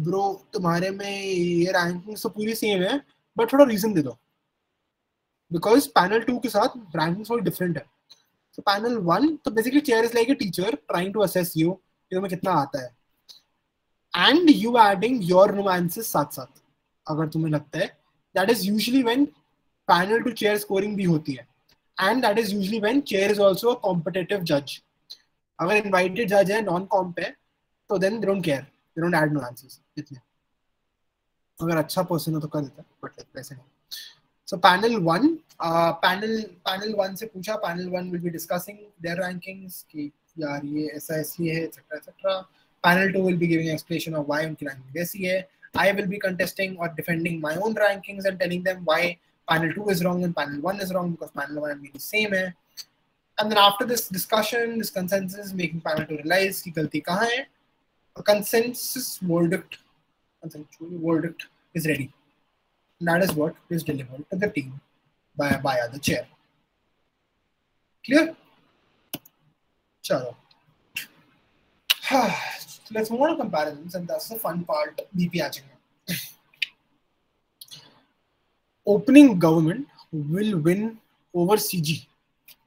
bro, तुम्हारे में ये rankings तो पूरी same है, but थोड़ा reason दे दो. Because panel 2 के साथ rankings थोड़ी different है. So panel 1, so basically chair is like a teacher trying to assess you कि तुम्हें कितना आता है. And you adding your nuances साथ साथ. अगर तुम्हें लगता है, that is usually when panel to chair scoring भी होती है. And that is usually when chair is also a competitive judge. अगर invited judge है, non-comp है, तो then they don't care. They don't add nuances. इतने. अगर अच्छा person हो तो कर देता है, but like वैसे नहीं. So panel 1, panel 1 से पूछा, panel 1 will be discussing their rankings कि यार ये ऐसा इसलिए है, etc. Panel 2 will be giving an explanation of why उनकी ranking वैसी है. I will be contesting or defending my own rankings and telling them why panel 2 is wrong and panel 1 is wrong because panel 1 and me the same है. And then after this discussion, this consensus, making panel 2 realize कि गलती कहाँ है, a consensus verdict is ready. And that is what is delivered to the team by the chair. Clear? Chalo. So let's move on to comparisons, and that's the fun part. BP aaching. Opening government will win over CG.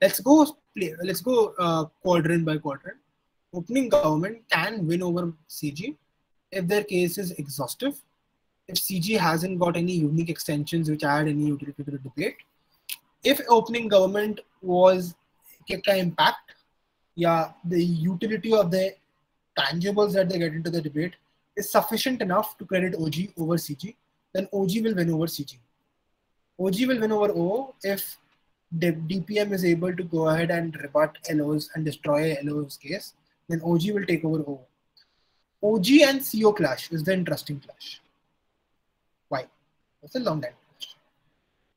Let's go quadrant by quadrant. Opening government can win over CG if their case is exhaustive, if CG hasn't got any unique extensions which add any utility to the debate, if opening government was ka impact, yeah, the utility of the tangibles that they get into the debate is sufficient enough to credit OG over CG, then OG will win over CG. OG will win over O if the DPM is able to go ahead and rebut LO's and destroy LO's case, then OG will take over O. OG and CO clash is the interesting clash. Why? It's a long time clash.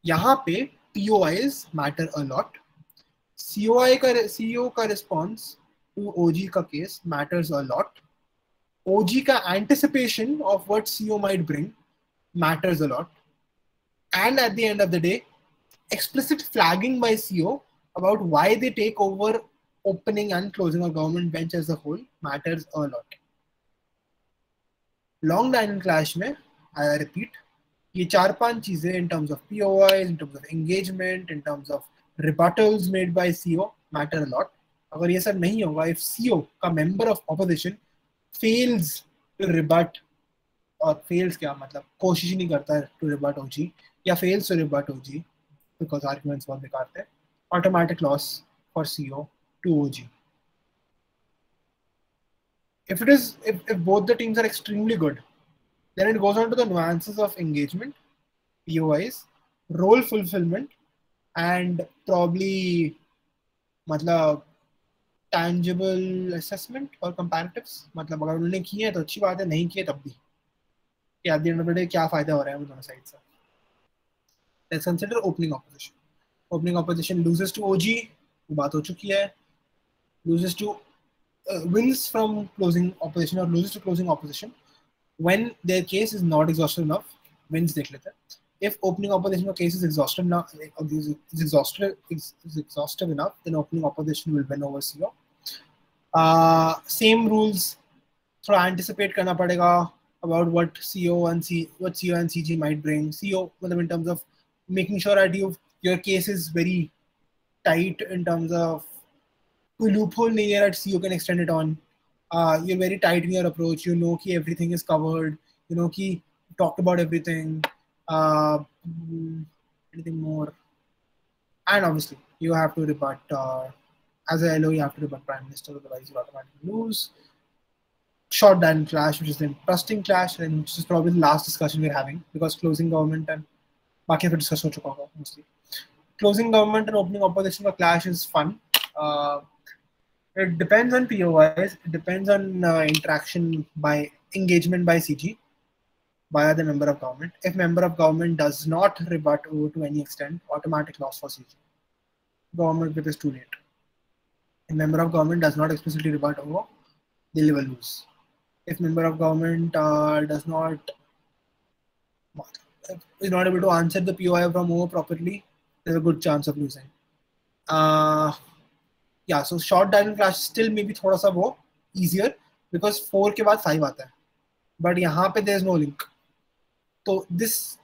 यहाँ पे POIs matter a lot. CO का response to OG का case matters a lot. OG का anticipation of what CO might bring matters a lot. And at the end of the day, explicit flagging by CO about why they take over opening and closing a government bench as a whole matters a lot. Long diamond clash में, I repeat, ये 4-5 चीजें in terms of POIs, in terms of engagement, in terms of rebuttals made by CO matter a lot. अगर ये सब नहीं होगा, if CO का member of opposition fails to rebut, और fails क्या मतलब कोशिश ही नहीं करता है to rebut OG या fails to rebut OG because arguments बहुत बेकार थे, automatic loss for CO to OG. If both the teams are extremely good, then it goes on to the nuances of engagement, POIs, role fulfillment, and probably मतलब tangible assessment or comparatives. मतलब अगर उन्होंने किए हैं तो अच्छी बात है, नहीं किए तब भी कि at the end of the day क्या फायदा हो रहा है वो दोनों साइड से. Let's consider opening opposition. Opening opposition loses to OG, वो बात हो चुकी है. Loses to wins from closing opposition or loses to closing opposition when their case is not exhaustive enough. Wins देख लेते हैं. If opening opposition case is exhaustive enough, exhaustive enough, then opening opposition will win over CO. Same rules. थोड़ा anticipate करना पड़ेगा about what CO and CG might bring. CO मतलब in terms of making sure that your case is very tight in terms of कोई loophole नहीं है that CO can extend it on. You're very tight in your approach. You know कि everything is covered. You know कि talked about everything. Anything more? And obviously you have to rebut as a LO. You have to rebut Prime Minister, otherwise you automatically lose. Short down clash, which is an interesting clash, and which is probably the last discussion we're having because closing government and बाकी फिर discuss हो चुका होगा mostly. Closing government and opening opposition का clash is fun. It depends on POIs. It depends on interaction by engagement by CG via the member of government. If member of government does not rebut O to any extent, automatic loss for CG. Government whip is too late. If member of government does not explicitly rebut O, they will lose. If member of government is not able to answer the POI from O properly, there's a good chance of losing. Yeah, so short diagonal clash still maybe थोड़ा सा वो easier because 4 के बाद 5 आता है, but यहाँ पे there is no link. तो these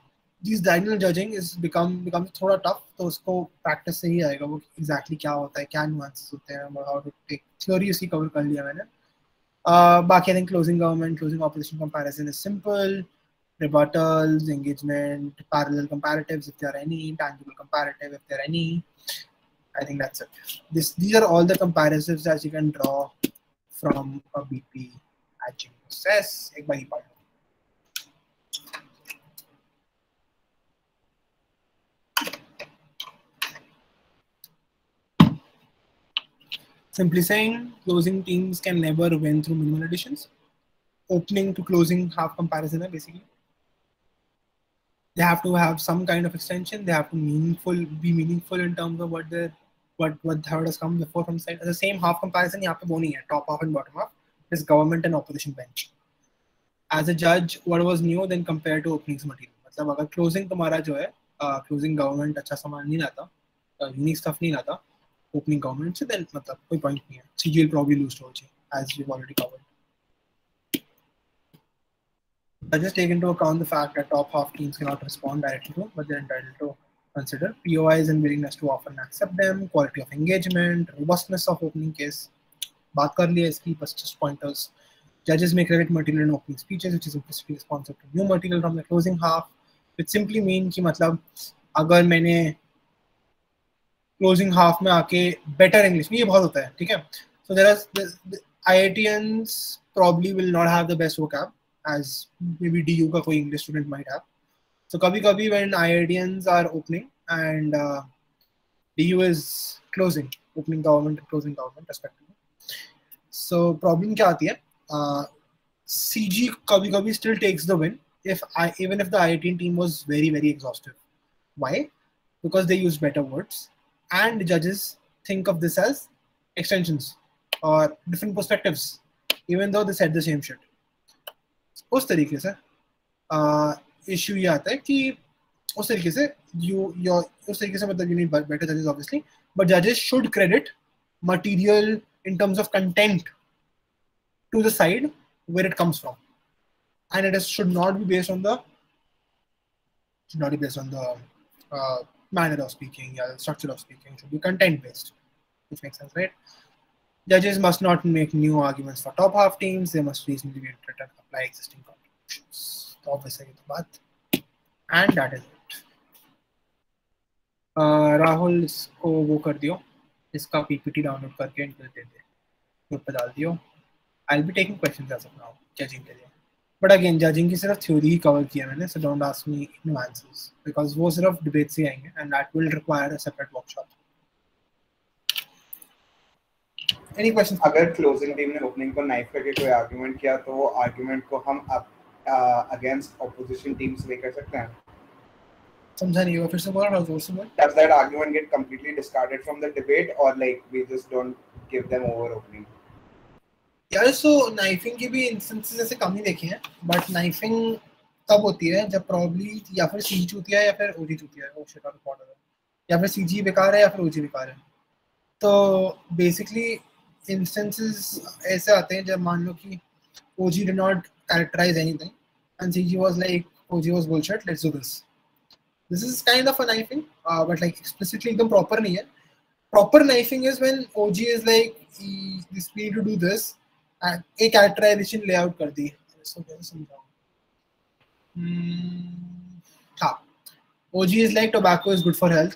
diagonal judging becomes थोड़ा tough. तो उसको practice से ही आएगा वो exactly क्या होता है, क्या nuances होते हैं, how to take theory उसकी cover कर लिया मैंने. बाकी I think closing government, closing opposition comparison is simple. Rebuttals, engagement, parallel comparatives if there are any, tangible comparative if there are any. I think that's it. These are all the comparisons that you can draw from a BP hatching process. एक बार ही पढ़ लो. Simply saying, closing teams can never win through minimal additions. Opening to closing half comparison है basically. They have to have some kind of extension. They have to be meaningful in terms of what has come before from side. The same half comparison यहाँ पे वो नहीं है, top half and bottom half. This government and opposition bench. As a judge, what was new then compared to openings material? मतलब अगर closing तुम्हारा जो है closing government अच्छा सामान नहीं लाता, unique stuff नहीं लाता, opening government से then मतलब कोई point नहीं है. CG will probably lose to OG as we've already covered. I just take into account the fact that top half teams cannot respond directly to, but they're entitled to consider POIs and willingness to often accept them, quality of engagement, robustness of opening case. बात कर लिया इसकी, बस just pointers. Judges may credit material in opening speeches, which is implicitly responsive to new material from the closing half, which simply mean कि मतलब अगर मैंने closing half में आके better English में ये बहुत होता है, ठीक है? So there are the IITians probably will not have the best vocab as maybe DU का कोई English student might have. So कभी-कभी when IITians are opening and DU is closing, opening government and closing government respectively. So problem क्या आती है? CG कभी-कभी still takes the win even if the IITian team was very exhaustive. Why? Because they use better words and judges think of this as extensions or different perspectives even though they said the same shit. उस तरीके से issue ये आता है कि उस तरीके से उस तरीके से मतलब you need better judges obviously, but judges should credit material in terms of content to the side where it comes from, and it should not be based on the manner of speaking, yeah, structure of speaking. It should be content based, which makes sense, right? Judges must not make new arguments for top half teams. They must reasonably be interpreted and apply existing contributions. तो obviously ये तो बात, and that is it. Rahul इसको वो कर दियो, इसका PPT download करके इनको दे दे, ग्रुप पे डाल दियो. I'll be taking questions as of now, judging के लिए. But again, judging की सिर्फ theory ही cover किया मैंने, so don't ask me nuances because वो सिर्फ debate से आएंगे and that will require a separate workshop. Any questions? अगर closing team ने opening को knife करके कोई argument किया तो वो argument को हम against opposition teams लेकर सकते हैं. समझा नहीं, फिर से बोल, जोर से बोल. Does that argument get completely discarded from the debate or like we just don't give them over opening? यार सो नाइफिंग की भी इंस्टेंसेस ऐसे कम ही देखे हैं, बट नाइफिंग तब होती है जब प्रॉब्ली या फिर सीजी चूतिया है या फिर ओजी चूतिया है, शिट आउट ऑफ ऑर्डर, या फिर सीजी बेकार है या फिर ओजी बेकार है. तो बेसिकली इंस्टेंसेस ऐसे आते हैं जब मान लो कि OG did not characterize anything and CG was like OG was bullshit, let's do this. This is kind of a knifing, but like explicitly एकदम प्रॉपर नहीं है. Proper knifing is when OG is like this we need to do this and एक characterization layout कर दी. So कैसे समझाऊँ? हाँ, OG is like tobacco is good for health,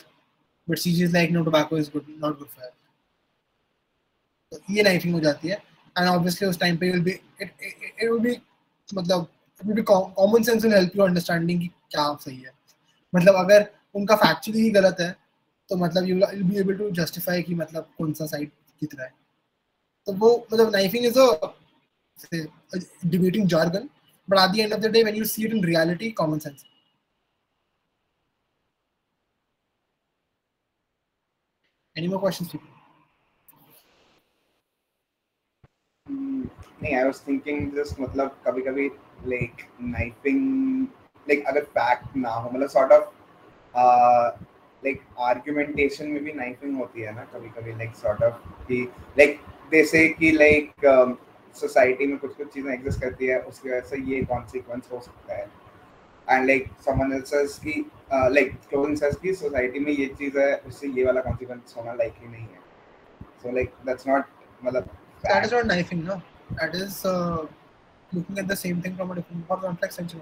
but CG is like no, tobacco is not good for health. तो ये knifing हो जाती है, and obviously उस time पे it will be मतलब it will be common sense will help you understanding कि क्या सही है. मतलब अगर उनका factually ही गलत है, तो मतलब you will be able to justify कि मतलब कौन सा side कितना है. तो वो मतलब knifing is a debating jargon, but at the end of the day when you see it in reality, common sense. Any more questions, people? नहीं, I was thinking just मतलब कभी-कभी like knifing like अगर fact ना हो मतलब sort of like argumentation में भी knifing होती है ना कभी-कभी, like sort of कि like they say कि like society में कुछ चीजें exist करती है, उसकी वजह से ये consequence हो सकता है, and like someone else says कि like closing says कि society में ये चीज है, उससे ये वाला consequence होना likely नहीं है. So like that's not मतलब that is not knifing, no. That is looking at the same thing from a different or complex sense. No.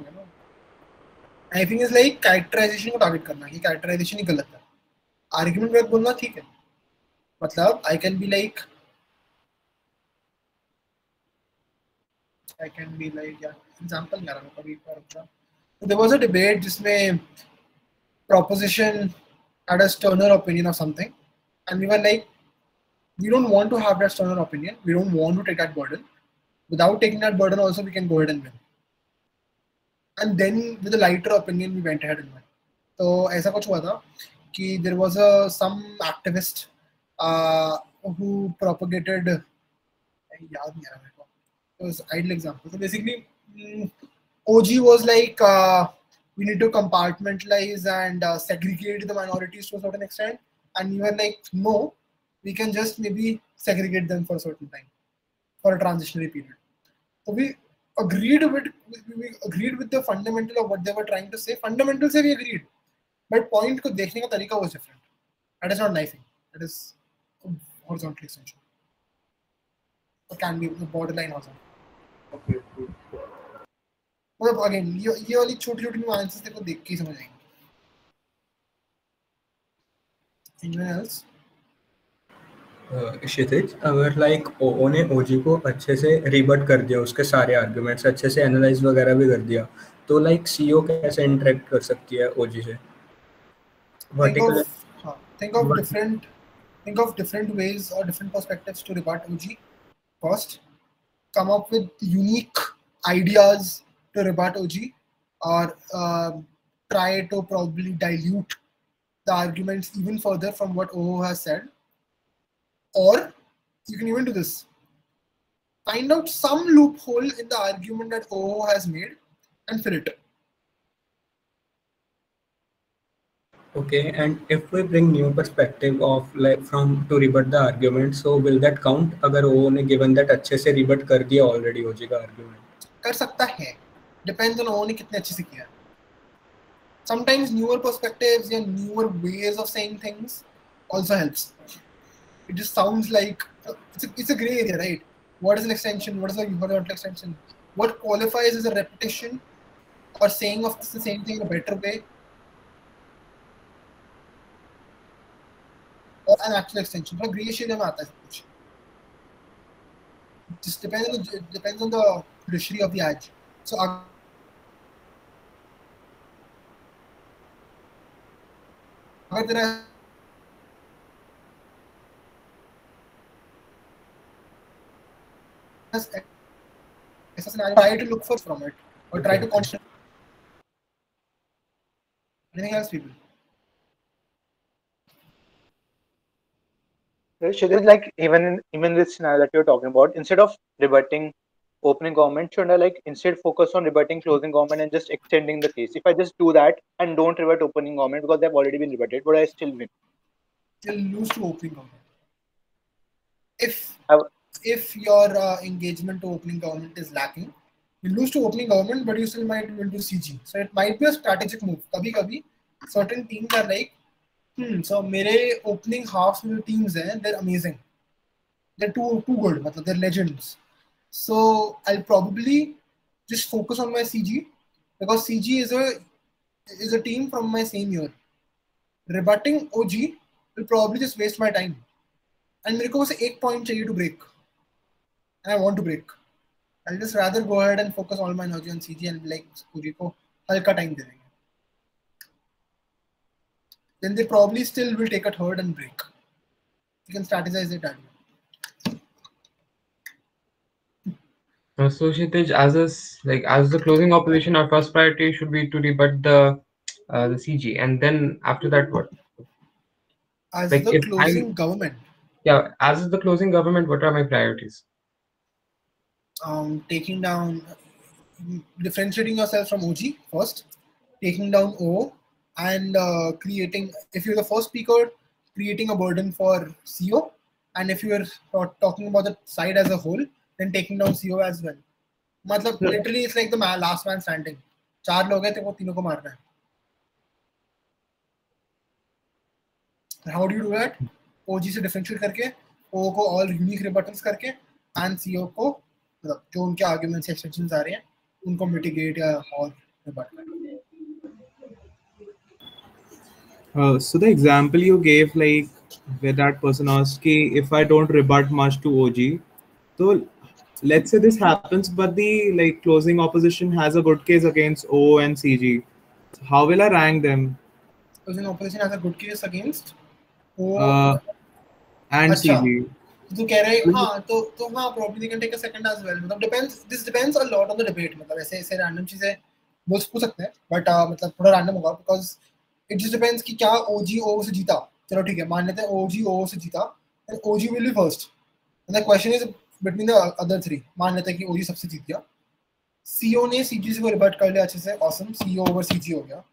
Knifing is like characterization को target करना, कि characterization ही गलत है. Argument में बोलना ठीक है. मतलब I can be like yeah, example क्या रहा कभी पर. There was a debate जिसमें proposition had a sterner opinion of something, and we were like, we don't want to have that sterner opinion. We don't want to take that burden. Without taking that burden, also we can go ahead and win. And then with a lighter opinion, we went ahead and won. So ऐसा कुछ हुआ था कि there was some activist who propagated, याद नहीं आ रहा मेरे को. It was idle example. So basically, OG was like, we need to compartmentalize and segregate the minorities to a certain extent, and we were like, no, we can just maybe segregate them for a certain time, for a transitionary period. So we agreed with the fundamental of what they were trying to say. Fundamental से we agreed, but point को देखने का तरीका was different. That is not knifing. That is horizontal extension. It can be borderline horizontal. Okay. मतलब again ये वाली छोटी-छोटी nuances देखो देख के ही समझ आएंगे. Anyone else? क्षितिज, अगर लाइक ओओ ने ओजी को अच्छे से रिबट कर दिया, उसके सारे आर्गुमेंट्स अच्छे से एनालाइज वगैरह भी कर दिया, तो लाइक सीओ कैसे इंटरेक्ट कर सकती है ओजी से? Think of different ways or different perspectives to rebut OG. First, come up with unique ideas to rebut OG, or try to probably dilute the arguments even further from what OO has said. Or you can even do this. Find out some loophole in the argument that OO has made and fill it. Okay, and if we bring new perspective of like from to rebut the argument, so will that count? अगर OO ने given that अच्छे से rebut कर दिया already OG का argument? कर सकता है. Depends on OO ने कितने अच्छे से किया. Sometimes newer perspectives and newer ways of saying things also helps. It just sounds like it's a gray area, right? What is an extension? What is a horizontal extension? What qualifies as a repetition or saying of the same thing in a better way, or an actual extension? So gray area में आता है सब कुछ. It just depends on the judiciary of the edge. So अगर तेरा try to look for from it, or try to constantly. Anything else, people? Shitij, like even this scenario that you're talking about, instead of rebutting opening government, should I like instead focus on rebutting closing government and just extending the case? If I just do that and don't rebut opening government because they've already been rebutted, would I still win? You'll lose to opening government. If your engagement to opening government is lacking, you lose to opening government, but you still might win to CG. So it might be a strategic move. Kabhi certain teams are like, so मेरे opening halves में teams हैं, they're amazing. They're too good. मतलब they're legends. So I'll probably just focus on my CG because CG is a team from my same year. Rebutting OG will probably just waste my time. And मेरे को बस 1 point चाहिए to break. And I want to break. I'll just rather go ahead and focus all my energy on CG and be like OG को हल्का time दे देंगे. Then they probably still will take a third and break. You can strategize it that way. So Shitij, as the closing opposition, our first priority should be to rebut the CG, and then after that, what? As like the closing government. Yeah, as the closing government, what are my priorities? Taking down, differentiating yourself from OG first, taking down O, and creating, if you're the first speaker, creating a burden for CO, and if you're talking about the side as a whole, then taking down CO as well. मतलब literally it's like the last man standing. 4 लोग हैं, तेरे को तीनों को मारना है. How do you do that? OG से differentiate करके, O को all unique rebuttals करके, and CO को मतलब जो उनके arguments या extensions आ रहे हैं, उनको mitigate या और rebut करना. So the example you gave, like where that person asked, if I don't rebut much to OG, so let's say this happens, but the like closing opposition has a good case against O and CG. So how will I rank them? Closing opposition has a good case against O and CG. तो कह रहे हैं हाँ तो हाँ probably they can take a second as well. मतलब this depends a lot on the debate. मतलब ऐसे random चीजें बोल सकते हैं, but मतलब थोड़ा random होगा because it just depends कि क्या OG O से जीता. चलो ठीक है, मान लेते हैं OG O से जीता, and OG will be first. And the question is between the other three. मान लेते हैं कि OG सबसे जीत गया. CO ने CG से को रिबट कर लिया अच्छे से, awesome. CO over CG हो गया.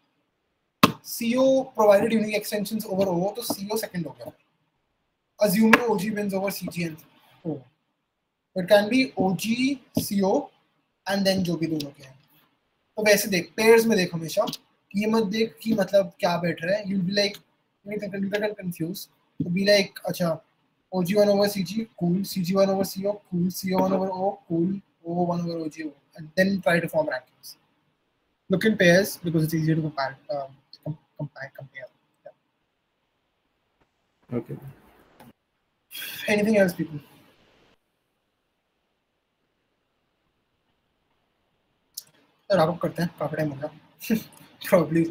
CO provided unique extensions over O, तो CO second हो गया. Assuming OG wins over CG and O. It can be OG, CO, and then जो भी दोनों के हैं. तो वैसे देख, pairs में देख हमेशा. ये मत देख कि मतलब क्या बैठ रहा है. You'll be like, you get confused. To be like, अच्छा, OG1 over CG, cool. CG1 over CO, cool. CO1 over O, cool. OO1 over OGO, and then try to form rankings. Look in pairs because it's easier to compare. Compare. Yeah. Okay. Anything else, people? Wrap up करते हैं. काफी time हो गया. Probably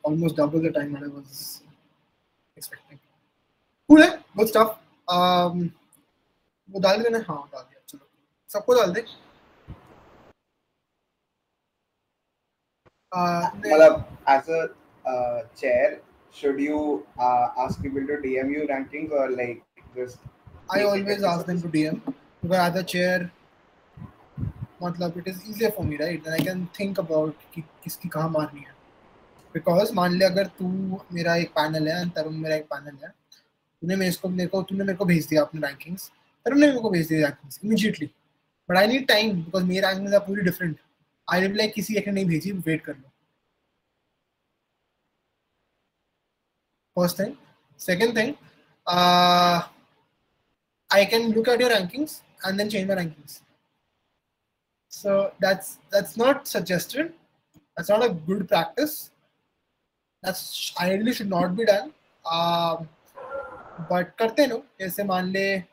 almost double the time that I was expecting. Cool है, good stuff. वो डाल देना. हाँ, डाल दिया. चलो, सबको डाल दे. मतलब as a chair, should you ask people to DM you rankings or like just? I always ask them to DM because as a chair, मतलब it is easier for me, right? Then I can think about कि किसकी कहाँ मारनी है. Because मान ले अगर तू मेरा एक पैनल है, तरुण मेरा एक पैनल है, तूने मेरे को भेज दिया अपने rankings, तरुण ने मेरे को भेज दिया rankings immediately. But I need time because मेरे rankings are पूरी different. I will be like किसी एक ने नहीं भेजी, wait कर लो. First thing. Second thing, I can look at your rankings and then change my rankings. So that's not suggested. That's not a good practice. That's ideally should not be done. But करते हैं लोग. जैसे मान ले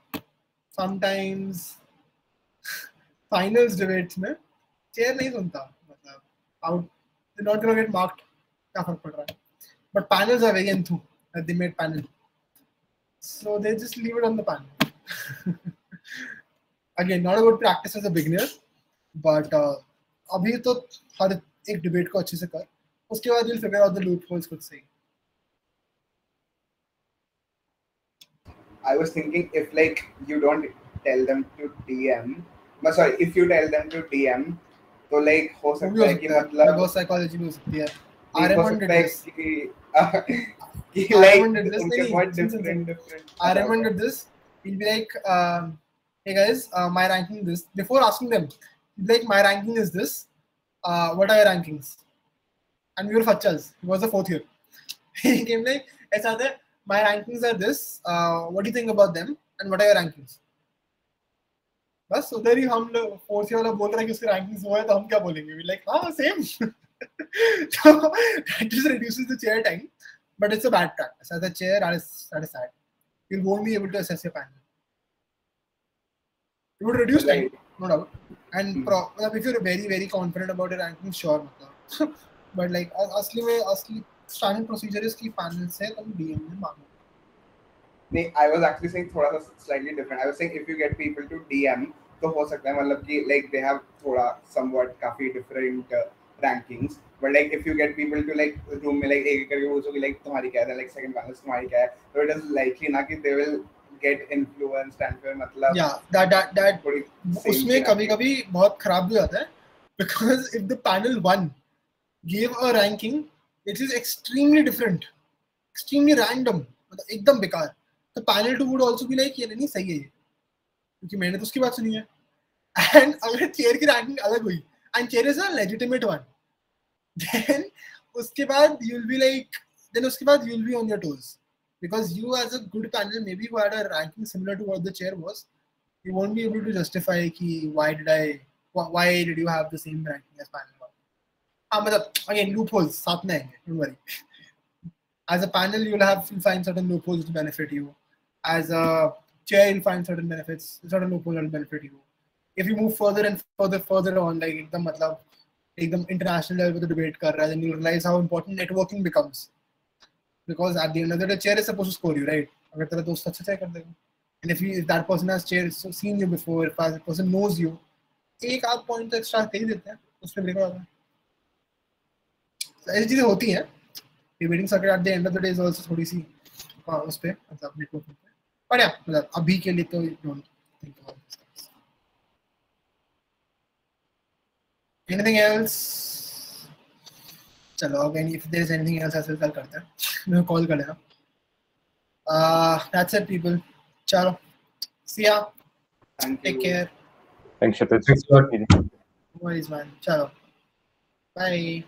sometimes finals debates में chair नहीं सुनता. मतलब out, they're not gonna get marked. क्या फर्क पड़ रहा है? But panels are very enthused. They made panel, so they just leave it on the panel. Again, not a good practice as a beginner, but अभी तो हर एक debate को अच्छे से कर. उसके बाद you'll figure out the loopholes खुद से. I was thinking if like you don't tell them to DM, but sorry, if you tell them to DM, तो like हो सकता है कि मतलब बहुत psychology में हो सकती है. Arman did this. Arman did this. He'll be like, hey guys, my ranking this. Before asking them, he'll be like, my ranking is this. What are your rankings? And we were fachas. He was the fourth year. He came like, my rankings are this. What do you think about them? And what are your rankings? बस उधर ही हम लोग fourth year वाला बोल रहा है कि उसके रैंकिंग्स वो है तो हम क्या बोलेंगे? We like, हाँ, same. So that just reduces the chair time, but it's a bad practice. As a chair, that is sad. You won't be able to assess your panel. It would reduce time, no doubt. And if you're very, very confident about your rankings, sure. But like, asli standard procedure is कि panel से तुम DM में मांगो. I was actually saying थोड़ा सा slightly different. I was saying if you get people to DM, तो हो सकता है मतलब कि like they have थोड़ा somewhat काफी different rankings. But like if you get people to like room में like एक करके पूछो कि like तुम्हारी क्या है, like second panel तुम्हारी क्या है, so it is likely ना कि they will get influenced and फिर मतलब that उसमें कभी-कभी बहुत खराब भी होता है because if the panel 1 gave a ranking which is extremely different, extremely random, मतलब एकदम बेकार, तो panel 2 would also be like ये नहीं सही है ये क्योंकि मैंने तो उसकी बात सुनी है. And अगर chair की ranking अलग हुई and chair is a legitimate one, then उसके बाद you'll be like, then उसके बाद you'll be on your toes because you as a good panel maybe who had a ranking similar to what the chair was, you won't be able to justify कि why did you have the same ranking as panel 1. हाँ मतलब again loopholes साथ में आएंगे, don't worry. As a panel you'll find certain loopholes to benefit you. As a chair you'll find certain loopholes that will benefit you. If you move further and further on, like एकदम मतलब एकदम international level पे debate कर रहा है, then you realize how important networking becomes. Because at the end of the day, chair is supposed to score you, right? अगर तेरा दोस्त अच्छा chair कर देगा. And if that person has seen you before, if that person knows you, एक आध point तो extra दे ही देते हैं, उसमें break होता है. ऐसी चीजें होती हैं. Debating circuit at the end of the day is also थोड़ी सी उस पे मतलब networking पे. But yeah, मतलब अभी के लिए तो don't think about this. Anything else? चलो again, if there is anything else ऐसे कल करते हैं. मैं call कर लेना. That's it, people. चलो. See ya. Take care. Thanks, Shitij. No worries, man. Chalo. Bye.